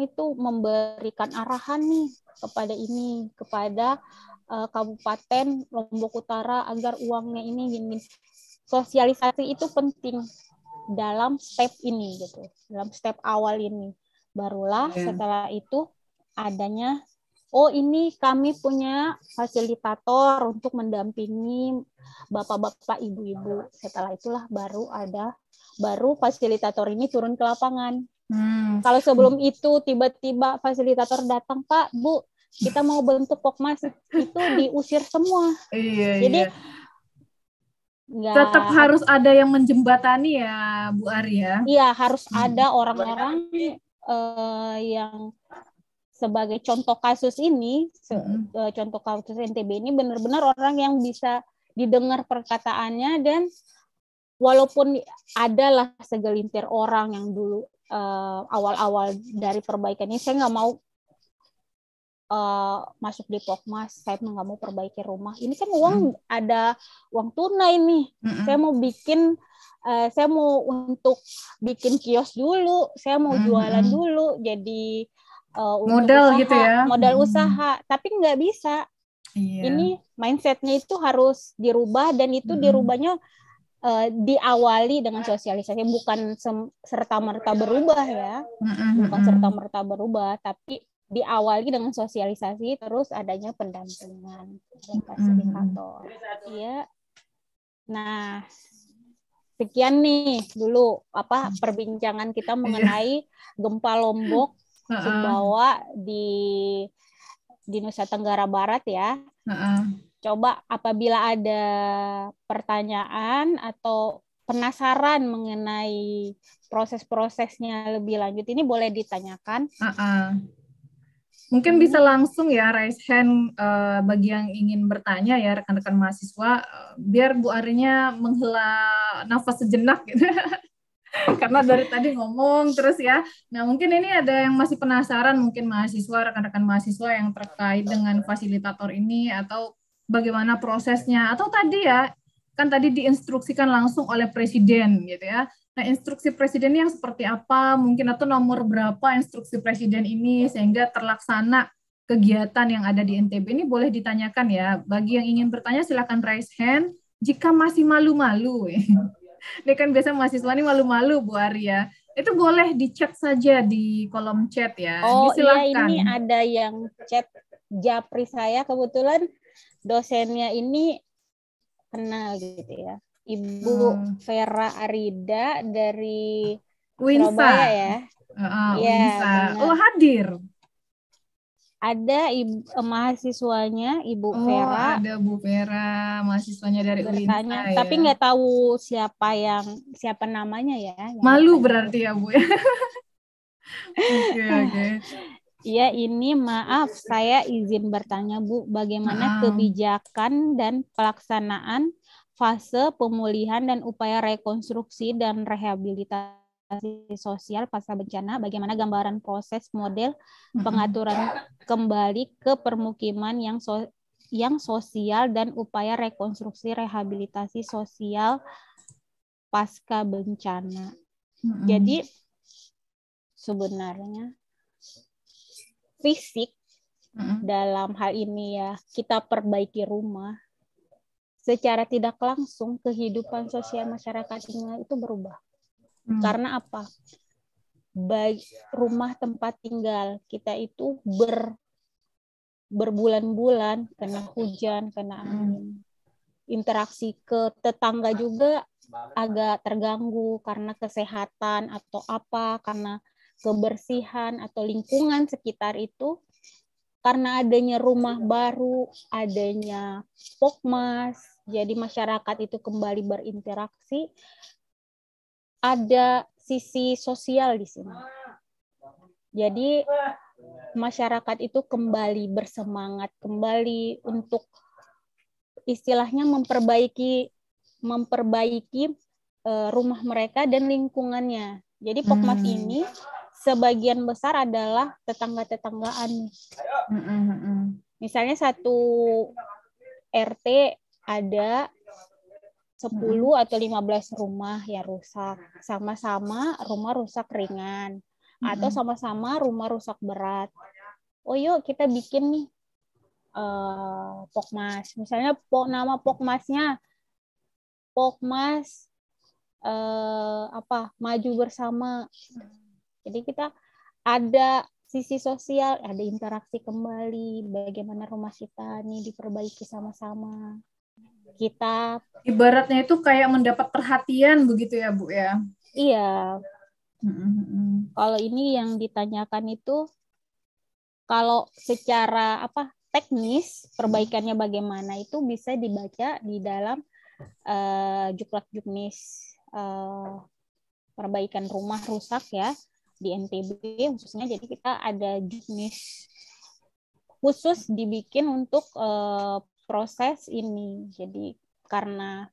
itu memberikan arahan nih kepada Kabupaten Lombok Utara agar uangnya ini gini. Sosialisasi itu penting dalam step ini gitu, dalam step awal ini. Barulah setelah itu adanya ini kami punya fasilitator untuk mendampingi bapak-bapak, ibu-ibu. Setelah itulah baru fasilitator ini turun ke lapangan. Kalau sebelum itu tiba-tiba fasilitator datang, Pak, Bu, kita mau bentuk Pokmas, itu diusir semua. Jadi tetap harus ada yang menjembatani ya, Bu Arya. Iya, harus ada orang-orang yang sebagai contoh kasus ini, contoh kasus NTB ini benar-benar orang yang bisa didengar perkataannya, dan walaupun adalah segelintir orang yang dulu awal-awal dari perbaikan ini, saya nggak mau masuk di Pokmas, saya nggak mau perbaiki rumah. Ini kan ada uang tunai nih. Saya mau untuk bikin kios dulu, saya mau jualan dulu, jadi modal usaha, gitu ya. Modal usaha, tapi nggak bisa. Ini mindsetnya itu harus dirubah, dan itu dirubahnya diawali dengan sosialisasi, bukan serta-merta berubah ya, bukan serta-merta berubah, tapi diawali dengan sosialisasi, terus adanya pendampingan fasilitator. Ya. Nah, sekian nih dulu perbincangan kita mengenai gempa Lombok Sumbawa di Nusa Tenggara Barat ya. Coba apabila ada pertanyaan atau penasaran mengenai proses-prosesnya lebih lanjut, ini boleh ditanyakan. Mungkin bisa langsung ya raise hand bagi yang ingin bertanya ya, rekan-rekan mahasiswa, biar Bu Arinya menghela nafas sejenak gitu. Karena dari tadi ngomong terus ya. Nah, mungkin ini ada yang masih penasaran, mungkin mahasiswa, rekan-rekan mahasiswa yang terkait dengan fasilitator ini, atau bagaimana prosesnya, atau tadi ya, kan tadi diinstruksikan langsung oleh presiden gitu ya. Nah, instruksi presiden yang seperti apa, mungkin atau nomor berapa instruksi presiden ini sehingga terlaksana kegiatan yang ada di NTB ini, boleh ditanyakan ya. Bagi yang ingin bertanya silakan raise hand. Jika masih malu-malu, ini kan biasa mahasiswa ini malu-malu Bu Arya, itu boleh dicek saja di kolom chat ya. Iya, ini ada yang chat japri saya, kebetulan dosennya ini kenal gitu ya. Ibu Vera Arida dari Surabaya ya. Iya, hadir. Ada mahasiswanya Ibu Vera. Ada Bu Vera, mahasiswanya dari bertanya, UINSA, tapi nggak tahu siapa namanya ya. Malu berarti ya Bu ya. Oke. Iya, ini maaf, saya izin bertanya Bu, bagaimana kebijakan dan pelaksanaan fase pemulihan dan upaya rekonstruksi dan rehabilitasi sosial pasca bencana, bagaimana gambaran proses model pengaturan kembali ke permukiman yang sosial dan upaya rekonstruksi rehabilitasi sosial pasca bencana. Jadi sebenarnya fisik dalam hal ini ya, kita perbaiki rumah, secara tidak langsung kehidupan sosial masyarakatnya itu berubah. Karena apa? Rumah tempat tinggal kita itu berbulan-bulan kena hujan, kena angin. Interaksi ke tetangga juga agak terganggu karena kesehatan atau apa, karena kebersihan atau lingkungan sekitar itu. Karena adanya rumah baru, adanya Pokmas, jadi masyarakat itu kembali berinteraksi, ada sisi sosial di sini. Jadi masyarakat itu kembali bersemangat, kembali untuk istilahnya memperbaiki rumah mereka dan lingkungannya. Jadi Pokmas ini sebagian besar adalah tetangga-tetanggaan. Misalnya satu RT ada 10 atau 15 rumah yang rusak. Sama-sama rumah rusak ringan. Atau sama-sama rumah rusak berat. Oh yuk kita bikin nih Pokmas. Misalnya nama Pokmasnya Pokmas maju bersama. Jadi kita ada sisi sosial, ada interaksi kembali, bagaimana rumah kita nih diperbaiki sama-sama. Kita ibaratnya itu kayak mendapat perhatian begitu ya Bu ya. Iya. Kalau ini yang ditanyakan itu kalau secara teknis perbaikannya bagaimana itu bisa dibaca di dalam Juklak Juknis perbaikan rumah rusak ya di NTB khususnya. Jadi kita ada juknis khusus dibikin untuk proses ini. Jadi karena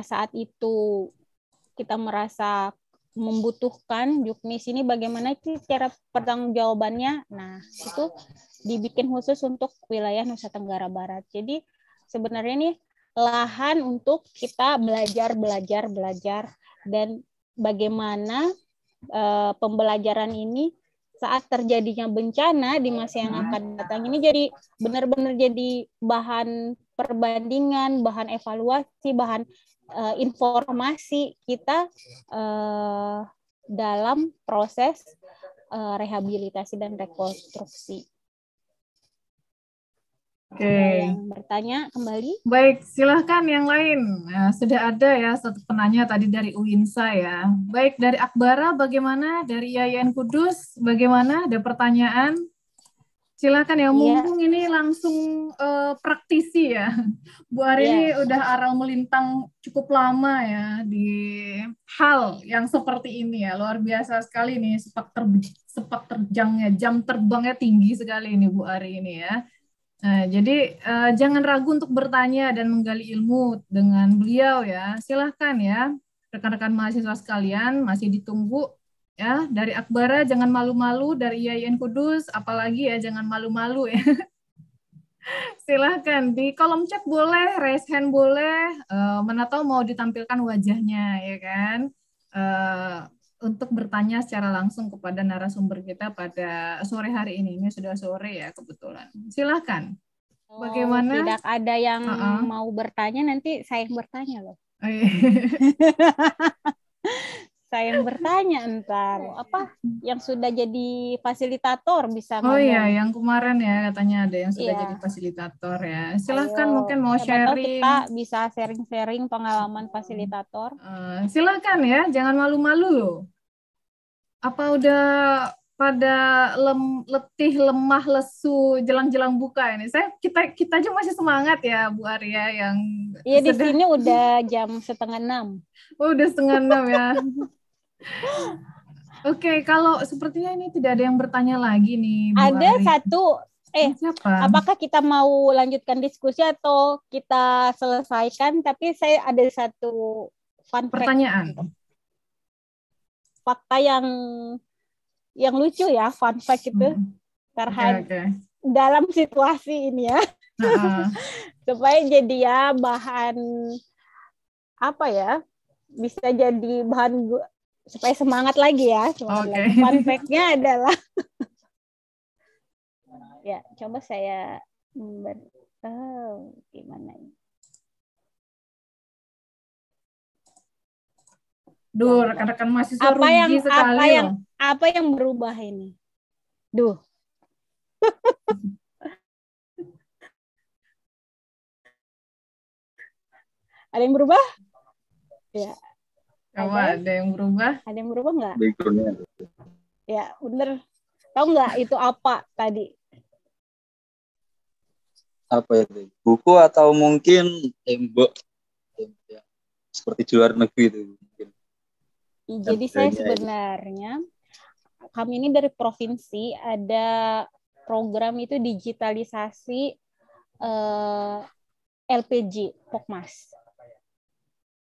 saat itu kita merasa membutuhkan juknis ini, bagaimana sih cara pertanggungjawabannya. Nah, itu dibikin khusus untuk wilayah Nusa Tenggara Barat. Jadi sebenarnya ini lahan untuk kita belajar dan bagaimana pembelajaran ini saat terjadinya bencana di masa yang akan datang ini jadi benar-benar jadi bahan perbandingan, bahan evaluasi, bahan informasi kita dalam proses rehabilitasi dan rekonstruksi. Oke. Yang bertanya kembali? Baik, silahkan yang lain. Nah, sudah ada ya satu penanya tadi dari Uinsa ya. Baik, dari Akbara bagaimana? Dari IAIN Kudus bagaimana? Ada pertanyaan? Silahkan ya, mumpung ini langsung praktisi ya. Bu Ari ini udah aral melintang cukup lama ya di hal yang seperti ini ya. Luar biasa sekali nih, sepak terjangnya, jam terbangnya tinggi sekali ini Bu Ari ini ya. Nah, jadi jangan ragu untuk bertanya dan menggali ilmu dengan beliau ya. Silahkan ya, rekan-rekan mahasiswa sekalian masih ditunggu ya. Dari Akbara jangan malu-malu, dari IAIN Kudus apalagi ya jangan malu-malu ya. Silahkan di kolom chat boleh, raise hand boleh, mana tahu mau ditampilkan wajahnya ya kan. Untuk bertanya secara langsung kepada narasumber kita pada sore hari ini. Ini sudah sore ya kebetulan. Silahkan. Bagaimana? Tidak ada yang mau bertanya, nanti saya yang bertanya loh. Saya yang bertanya ntar. Yang sudah jadi fasilitator bisa ngomong. Oh iya, yang kemarin ya katanya ada yang sudah jadi fasilitator ya. Silahkan mungkin mau sharing. Tahu kita bisa sharing-sharing pengalaman fasilitator. Silahkan ya, jangan malu-malu loh. Apa udah pada letih, lemah, lesu jelang-jelang buka ini? Kita aja masih semangat ya Bu Arya yang. Iya di sini udah jam 5:30. Oh udah 5:30 ya. Oke, kalau sepertinya ini tidak ada yang bertanya lagi nih Bu Ada Ari. satu. Siapa? Apakah kita mau lanjutkan diskusi atau kita selesaikan? Tapi saya ada satu pertanyaan. Fakta yang lucu ya, fun fact itu terhadap dalam situasi ini ya. Supaya jadi ya bahan bisa jadi bahan supaya semangat lagi ya. Lagi. Fun fact-nya adalah ya, coba saya gimana ini? Duh, rekan-rekan mahasiswa rugi sekali loh. Apa yang berubah ini? Duh. Ada yang berubah? Ya. Coba ada yang berubah? Ada yang berubah nggak? Ya, bener. Tahu nggak itu apa tadi? Apa itu? Buku atau mungkin tembok seperti di luar negeri itu mungkin. Jadi saya sebenarnya kami ini dari provinsi ada program itu digitalisasi LPG Pokmas.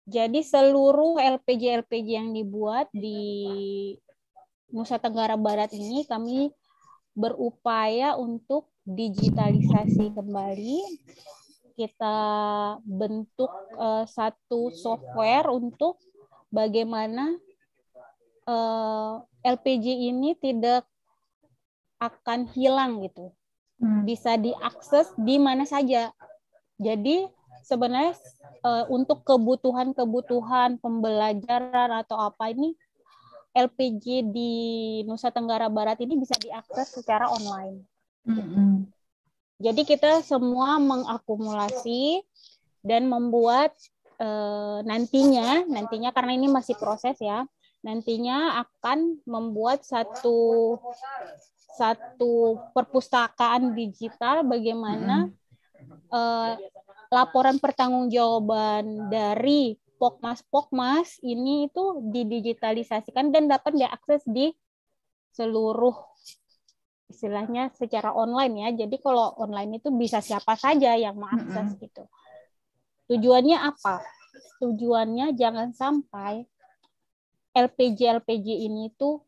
Jadi seluruh LPG yang dibuat di Nusa Tenggara Barat ini kami berupaya untuk digitalisasi kembali kita bentuk satu software untuk bagaimana LPG ini tidak akan hilang gitu. Bisa diakses di mana saja. Jadi sebenarnya untuk kebutuhan pembelajaran atau apa ini, LPG di Nusa Tenggara Barat ini bisa diakses secara online. Jadi kita semua mengakumulasi dan membuat nantinya karena ini masih proses ya, nantinya akan membuat satu perpustakaan digital bagaimana laporan pertanggungjawaban dari Pokmas ini itu didigitalisasikan dan dapat diakses di seluruh istilahnya secara online ya. Jadi kalau online itu bisa siapa saja yang mengakses gitu. Tujuannya apa? Tujuannya jangan sampai LPG ini tuh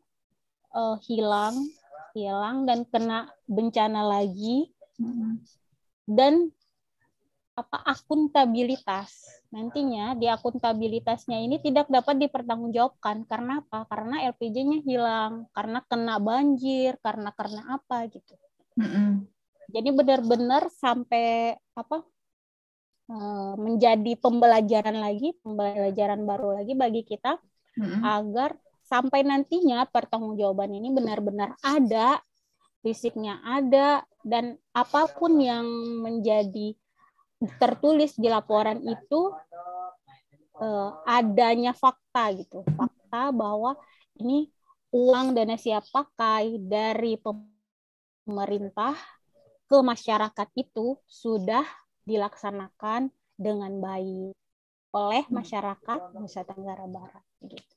hilang dan kena bencana lagi, dan akuntabilitas nantinya di akuntabilitasnya ini tidak dapat dipertanggungjawabkan karena apa? Karena LPG-nya hilang, karena kena banjir, karena apa gitu. Jadi benar-benar sampai menjadi pembelajaran baru lagi bagi kita agar sampai nantinya pertanggungjawaban ini benar-benar ada, fisiknya ada, dan apapun yang menjadi tertulis di laporan itu adanya fakta gitu, fakta bahwa ini uang dana siap pakai dari pemerintah ke masyarakat itu sudah dilaksanakan dengan baik oleh masyarakat Nusa Tenggara Barat gitu.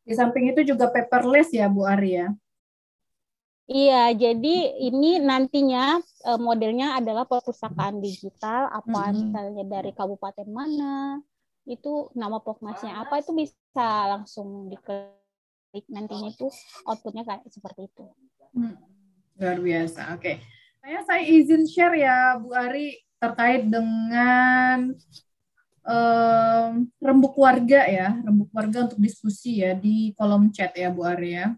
Di samping itu juga paperless ya Bu Arya. Iya, jadi ini nantinya modelnya adalah perpustakaan digital, apa misalnya dari kabupaten mana, itu nama Pokmasnya apa, itu bisa langsung diklik, nantinya itu outputnya kayak seperti itu. Luar biasa, oke. Saya izin share ya Bu Ari terkait dengan rembuk warga untuk diskusi ya di kolom chat ya Bu Ari ya.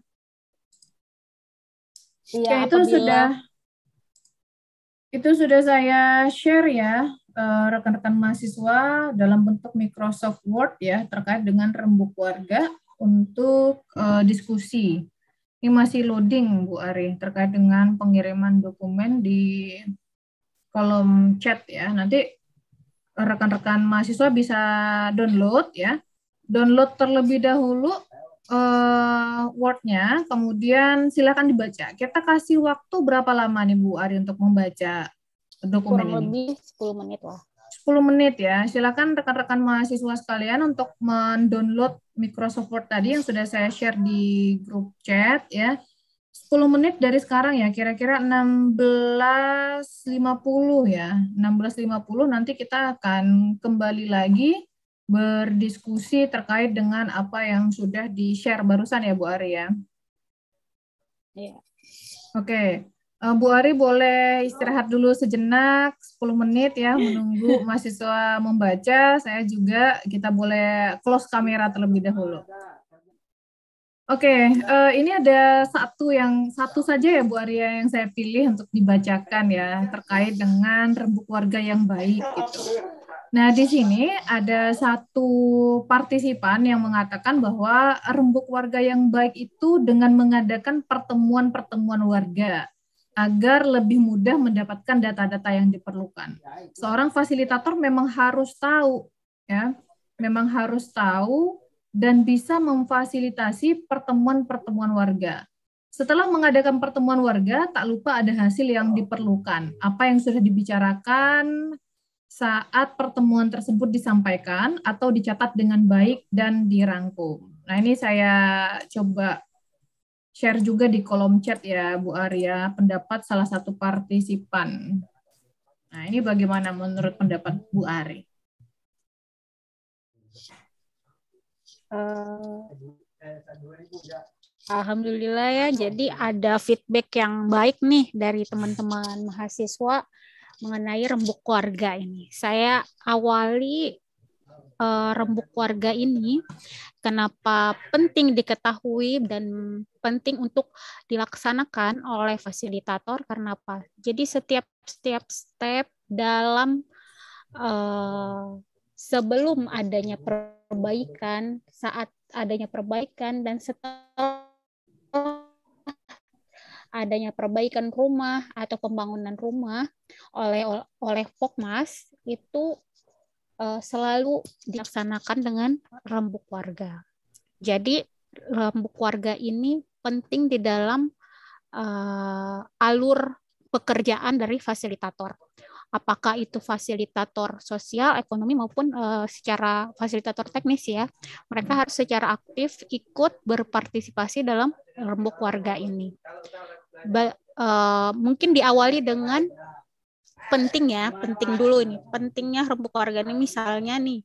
Iya, itu sudah saya share ya rekan-rekan mahasiswa dalam bentuk Microsoft Word ya terkait dengan rembuk warga untuk diskusi. Ini masih loading Bu Ari terkait dengan pengiriman dokumen di kolom chat ya. Nanti rekan-rekan mahasiswa bisa download ya. Download terlebih dahulu Word-nya, kemudian silakan dibaca. Kita kasih waktu berapa lama nih Bu Ari untuk membaca dokumen kurang ini? Lebih 10 menit lah. 10 menit ya. Silakan rekan-rekan mahasiswa sekalian untuk mendownload Microsoft Word tadi yang sudah saya share di grup chat ya. 10 menit dari sekarang ya, kira-kira 16.50 ya. 16.50 nanti kita akan kembali lagi berdiskusi terkait dengan apa yang sudah di-share barusan ya Bu Ari ya. Iya. Oke. Bu Ari boleh istirahat dulu sejenak 10 menit ya menunggu mahasiswa membaca. Saya juga kita boleh close kamera terlebih dahulu. Oke, ini ada satu saja ya Bu Arya yang saya pilih untuk dibacakan ya terkait dengan rembuk warga yang baik gitu. Nah, di sini ada satu partisipan yang mengatakan bahwa rembuk warga yang baik itu dengan mengadakan pertemuan-pertemuan warga agar lebih mudah mendapatkan data-data yang diperlukan. Seorang fasilitator memang harus tahu ya, dan bisa memfasilitasi pertemuan-pertemuan warga. Setelah mengadakan pertemuan warga, tak lupa ada hasil yang diperlukan. Apa yang sudah dibicarakan saat pertemuan tersebut disampaikan atau dicatat dengan baik dan dirangkum. Nah, ini saya coba share juga di kolom chat ya, Bu Arya, pendapat salah satu partisipan. Nah, ini bagaimana menurut pendapat Bu Ari? Alhamdulillah ya, jadi ada feedback yang baik nih dari teman-teman mahasiswa mengenai rembuk keluarga ini. Saya awali rembuk keluarga ini kenapa penting diketahui dan penting untuk dilaksanakan oleh fasilitator karena apa? Jadi setiap step dalam sebelum adanya perbaikan, saat adanya perbaikan, dan setelah adanya perbaikan rumah atau pembangunan rumah oleh Pokmas itu selalu dilaksanakan dengan rembuk warga. Jadi rembuk warga ini penting di dalam alur pekerjaan dari fasilitator. Apakah itu fasilitator sosial, ekonomi maupun secara fasilitator teknis ya. Mereka harus secara aktif ikut berpartisipasi dalam rembuk warga ini. Mungkin diawali dengan penting dulu nih. Pentingnya rembuk warga ini misalnya nih,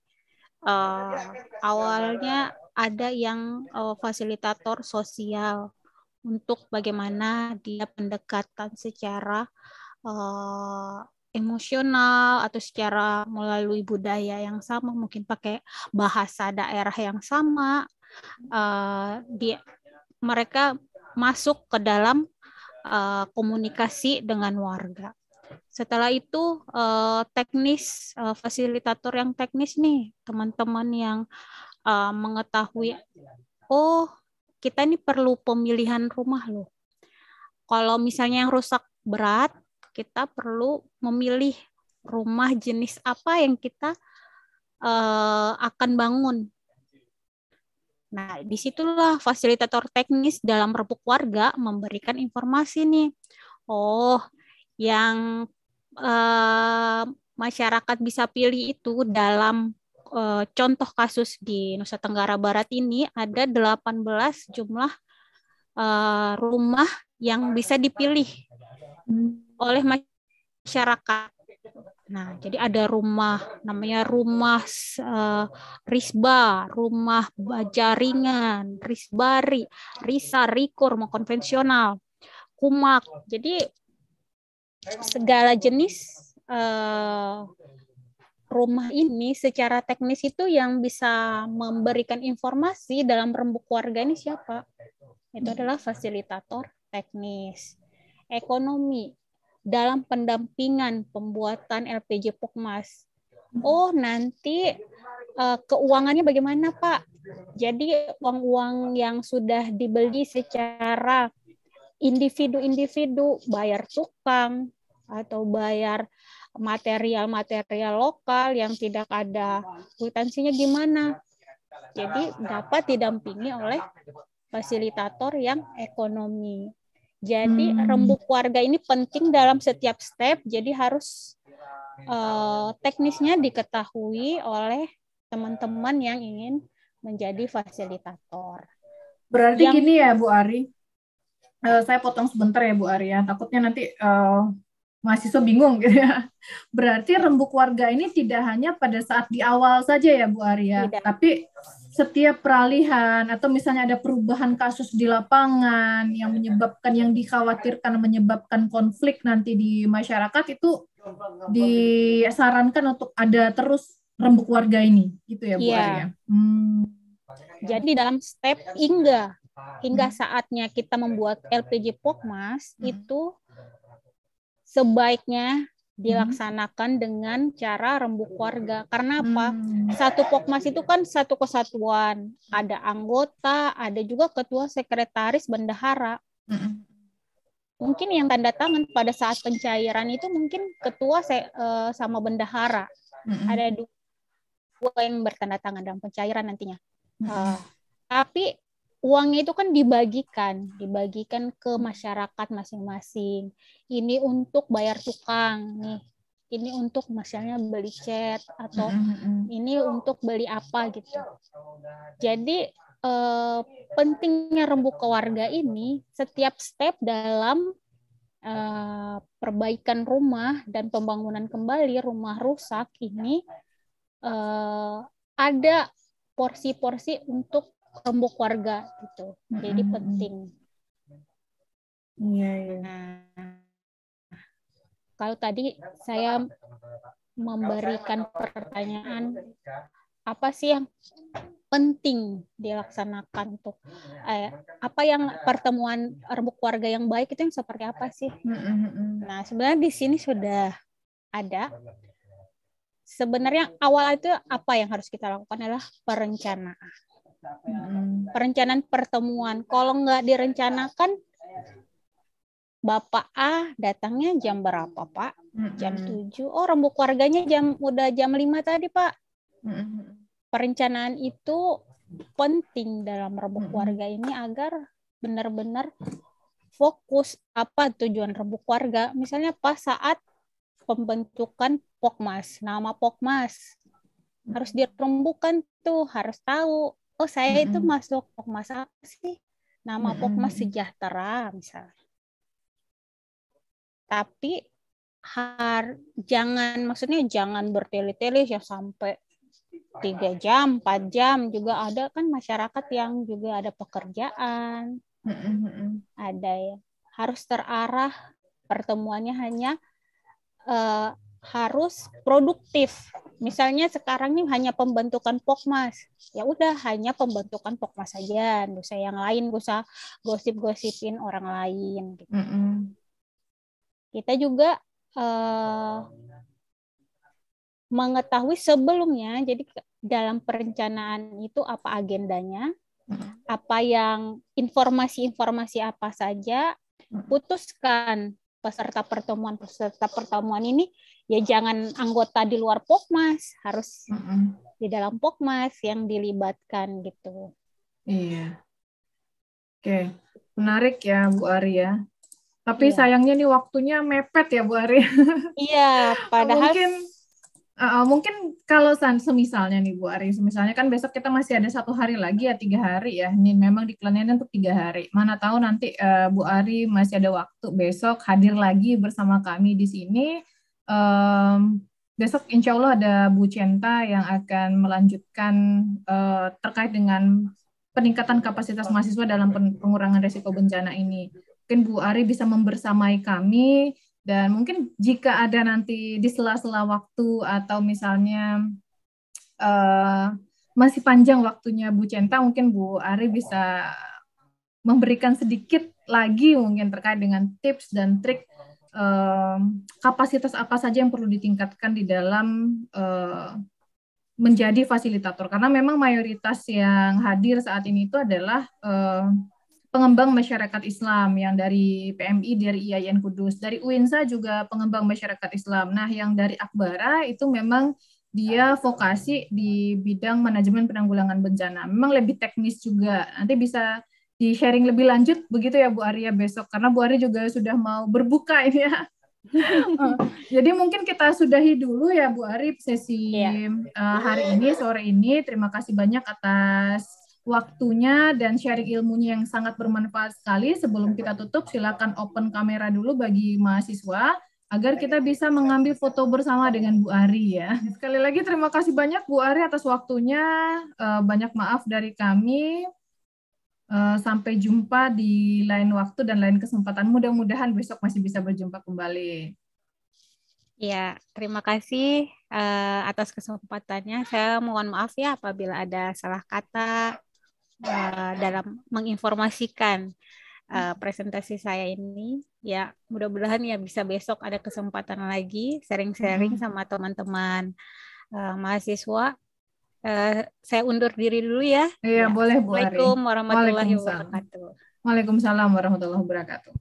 awalnya ada yang fasilitator sosial untuk bagaimana dia pendekatan secara emosional atau secara melalui budaya yang sama, mungkin pakai bahasa daerah yang sama, mereka masuk ke dalam komunikasi dengan warga. Setelah itu teknis, fasilitator yang teknis nih, teman-teman yang mengetahui, oh kita ini perlu pemilihan rumah loh. Kalau misalnya yang rusak berat, kita perlu memilih rumah jenis apa yang kita akan bangun. Nah, disitulah fasilitator teknis dalam rembuk warga memberikan informasi nih. Oh, yang masyarakat bisa pilih itu dalam contoh kasus di Nusa Tenggara Barat ini ada 18 jumlah rumah yang bisa dipilih oleh masyarakat. Nah, jadi ada rumah, namanya rumah Risba, rumah Bajaringan, Risbari, Risa, Rikur, rumah konvensional, Kumak. Jadi segala jenis rumah ini secara teknis itu yang bisa memberikan informasi dalam rembuk warga ini siapa? Itu adalah fasilitator teknis. Ekonomi dalam pendampingan pembuatan LPJ Pokmas. Oh, nanti keuangannya bagaimana, Pak? Jadi uang-uang yang sudah dibeli secara individu-individu, bayar tukang atau bayar material-material lokal yang tidak ada kwitansinya gimana? Jadi dapat didampingi oleh fasilitator yang ekonomi. Jadi rembuk warga ini penting dalam setiap step, jadi harus teknisnya diketahui oleh teman-teman yang ingin menjadi fasilitator. Berarti gini ya Bu Ari, saya potong sebentar ya Bu Ari ya, takutnya nanti mahasiswa bingung gitu ya. Berarti rembuk warga ini tidak hanya pada saat di awal saja ya Bu Ari ya, tapi setiap peralihan atau misalnya ada perubahan kasus di lapangan yang menyebabkan, yang dikhawatirkan menyebabkan konflik nanti di masyarakat, itu disarankan untuk ada terus rembuk warga ini, gitu ya Bu Ari ya. Jadi dalam step hingga saatnya kita membuat LPJ Pokmas itu sebaiknya dilaksanakan dengan cara rembuk warga. Karena apa? Satu Pokmas itu kan satu kesatuan. Ada anggota, ada juga ketua, sekretaris, bendahara. Mungkin yang tanda tangan pada saat pencairan itu mungkin ketua sama bendahara. Ada dua yang bertanda tangan dalam pencairan nantinya. Tapi uangnya itu kan dibagikan ke masyarakat masing-masing. Ini untuk bayar tukang nih. Ini untuk misalnya beli cat atau ini untuk beli apa gitu. Jadi pentingnya rembuk keluarga ini setiap step dalam perbaikan rumah dan pembangunan kembali rumah rusak ini ada porsi-porsi untuk rembuk warga gitu. Jadi penting. Iya. kalau tadi saya memberikan pertanyaan, apa sih yang penting dilaksanakan tuh? Apa yang pertemuan rembuk keluarga yang baik itu yang seperti apa sih? Nah, sebenarnya di sini sudah ada. Sebenarnya awal itu apa yang harus kita lakukan adalah perencanaan. Perencanaan pertemuan. Kalau nggak direncanakan, Bapak A datangnya jam berapa, Pak? Jam 7. Oh, rembuk keluarganya udah jam 5 tadi, Pak. Perencanaan itu penting dalam rembuk keluarga ini agar benar-benar fokus apa tujuan rembuk keluarga. Misalnya pas saat pembentukan Pokmas, nama Pokmas harus dirembukan tuh, harus tahu. Oh, saya itu masuk Pokmas apa sih? Nama Pokmas Sejahtera misalnya. Tapi jangan bertele-tele ya sampai 3 jam, 4 jam. Juga ada kan masyarakat yang juga ada pekerjaan. Ada ya. Harus terarah pertemuannya, hanya harus produktif. Misalnya sekarang ini hanya pembentukan Pokmas. Ya udah, hanya pembentukan Pokmas saja. Nggak usah yang lain, nggak usah gosip-gosipin orang lain. Gitu. Kita juga mengetahui sebelumnya, jadi dalam perencanaan itu apa agendanya, apa yang informasi-informasi apa saja, putuskan peserta pertemuan ini ya jangan anggota di luar Pokmas, harus di dalam Pokmas yang dilibatkan gitu. Iya. Oke, menarik ya Bu Arya. Tapi sayangnya nih waktunya mepet ya Bu Ari. Iya, padahal mungkin kalau semisalnya nih Bu Ari, misalnya kan besok kita masih ada 1 hari lagi ya, 3 hari ya. Ini memang dikelanin untuk 3 hari. Mana tahu nanti Bu Ari masih ada waktu besok hadir lagi bersama kami di sini. Besok insya Allah ada Bu Centa yang akan melanjutkan terkait dengan peningkatan kapasitas mahasiswa dalam pengurangan risiko bencana ini. Mungkin Bu Ari bisa membersamai kami, dan mungkin jika ada nanti di sela-sela waktu atau misalnya masih panjang waktunya Bu Centa, mungkin Bu Ari bisa memberikan sedikit lagi mungkin terkait dengan tips dan trik kapasitas apa saja yang perlu ditingkatkan di dalam menjadi fasilitator. Karena memang mayoritas yang hadir saat ini itu adalah pengembang masyarakat Islam yang dari PMI, dari IAIN Kudus, dari UINSA juga pengembang masyarakat Islam. Nah, yang dari Akbara itu memang dia vokasi di bidang manajemen penanggulangan bencana. Memang lebih teknis juga. Nanti bisa di-sharing lebih lanjut begitu ya Bu Arya besok, karena Bu Arya juga sudah mau berbuka ini ya. Jadi mungkin kita sudahi dulu ya Bu Ari sesi hari ini, sore ini. Terima kasih banyak atas waktunya dan sharing ilmunya yang sangat bermanfaat sekali. Sebelum kita tutup, silakan open kamera dulu bagi mahasiswa agar kita bisa mengambil foto bersama dengan Bu Ari ya. Sekali lagi terima kasih banyak Bu Ari atas waktunya. Banyak maaf dari kami. Sampai jumpa di lain waktu dan lain kesempatan. Mudah-mudahan besok masih bisa berjumpa kembali. Ya, terima kasih atas kesempatannya. Saya mohon maaf ya apabila ada salah kata dalam menginformasikan presentasi saya ini. Ya, mudah-mudahan ya bisa besok ada kesempatan lagi sharing-sharing sama teman-teman mahasiswa. Saya undur diri dulu ya. Iya, boleh Bu Ari. Assalamualaikum warahmatullahi wabarakatuh. Waalaikumsalam warahmatullahi wabarakatuh.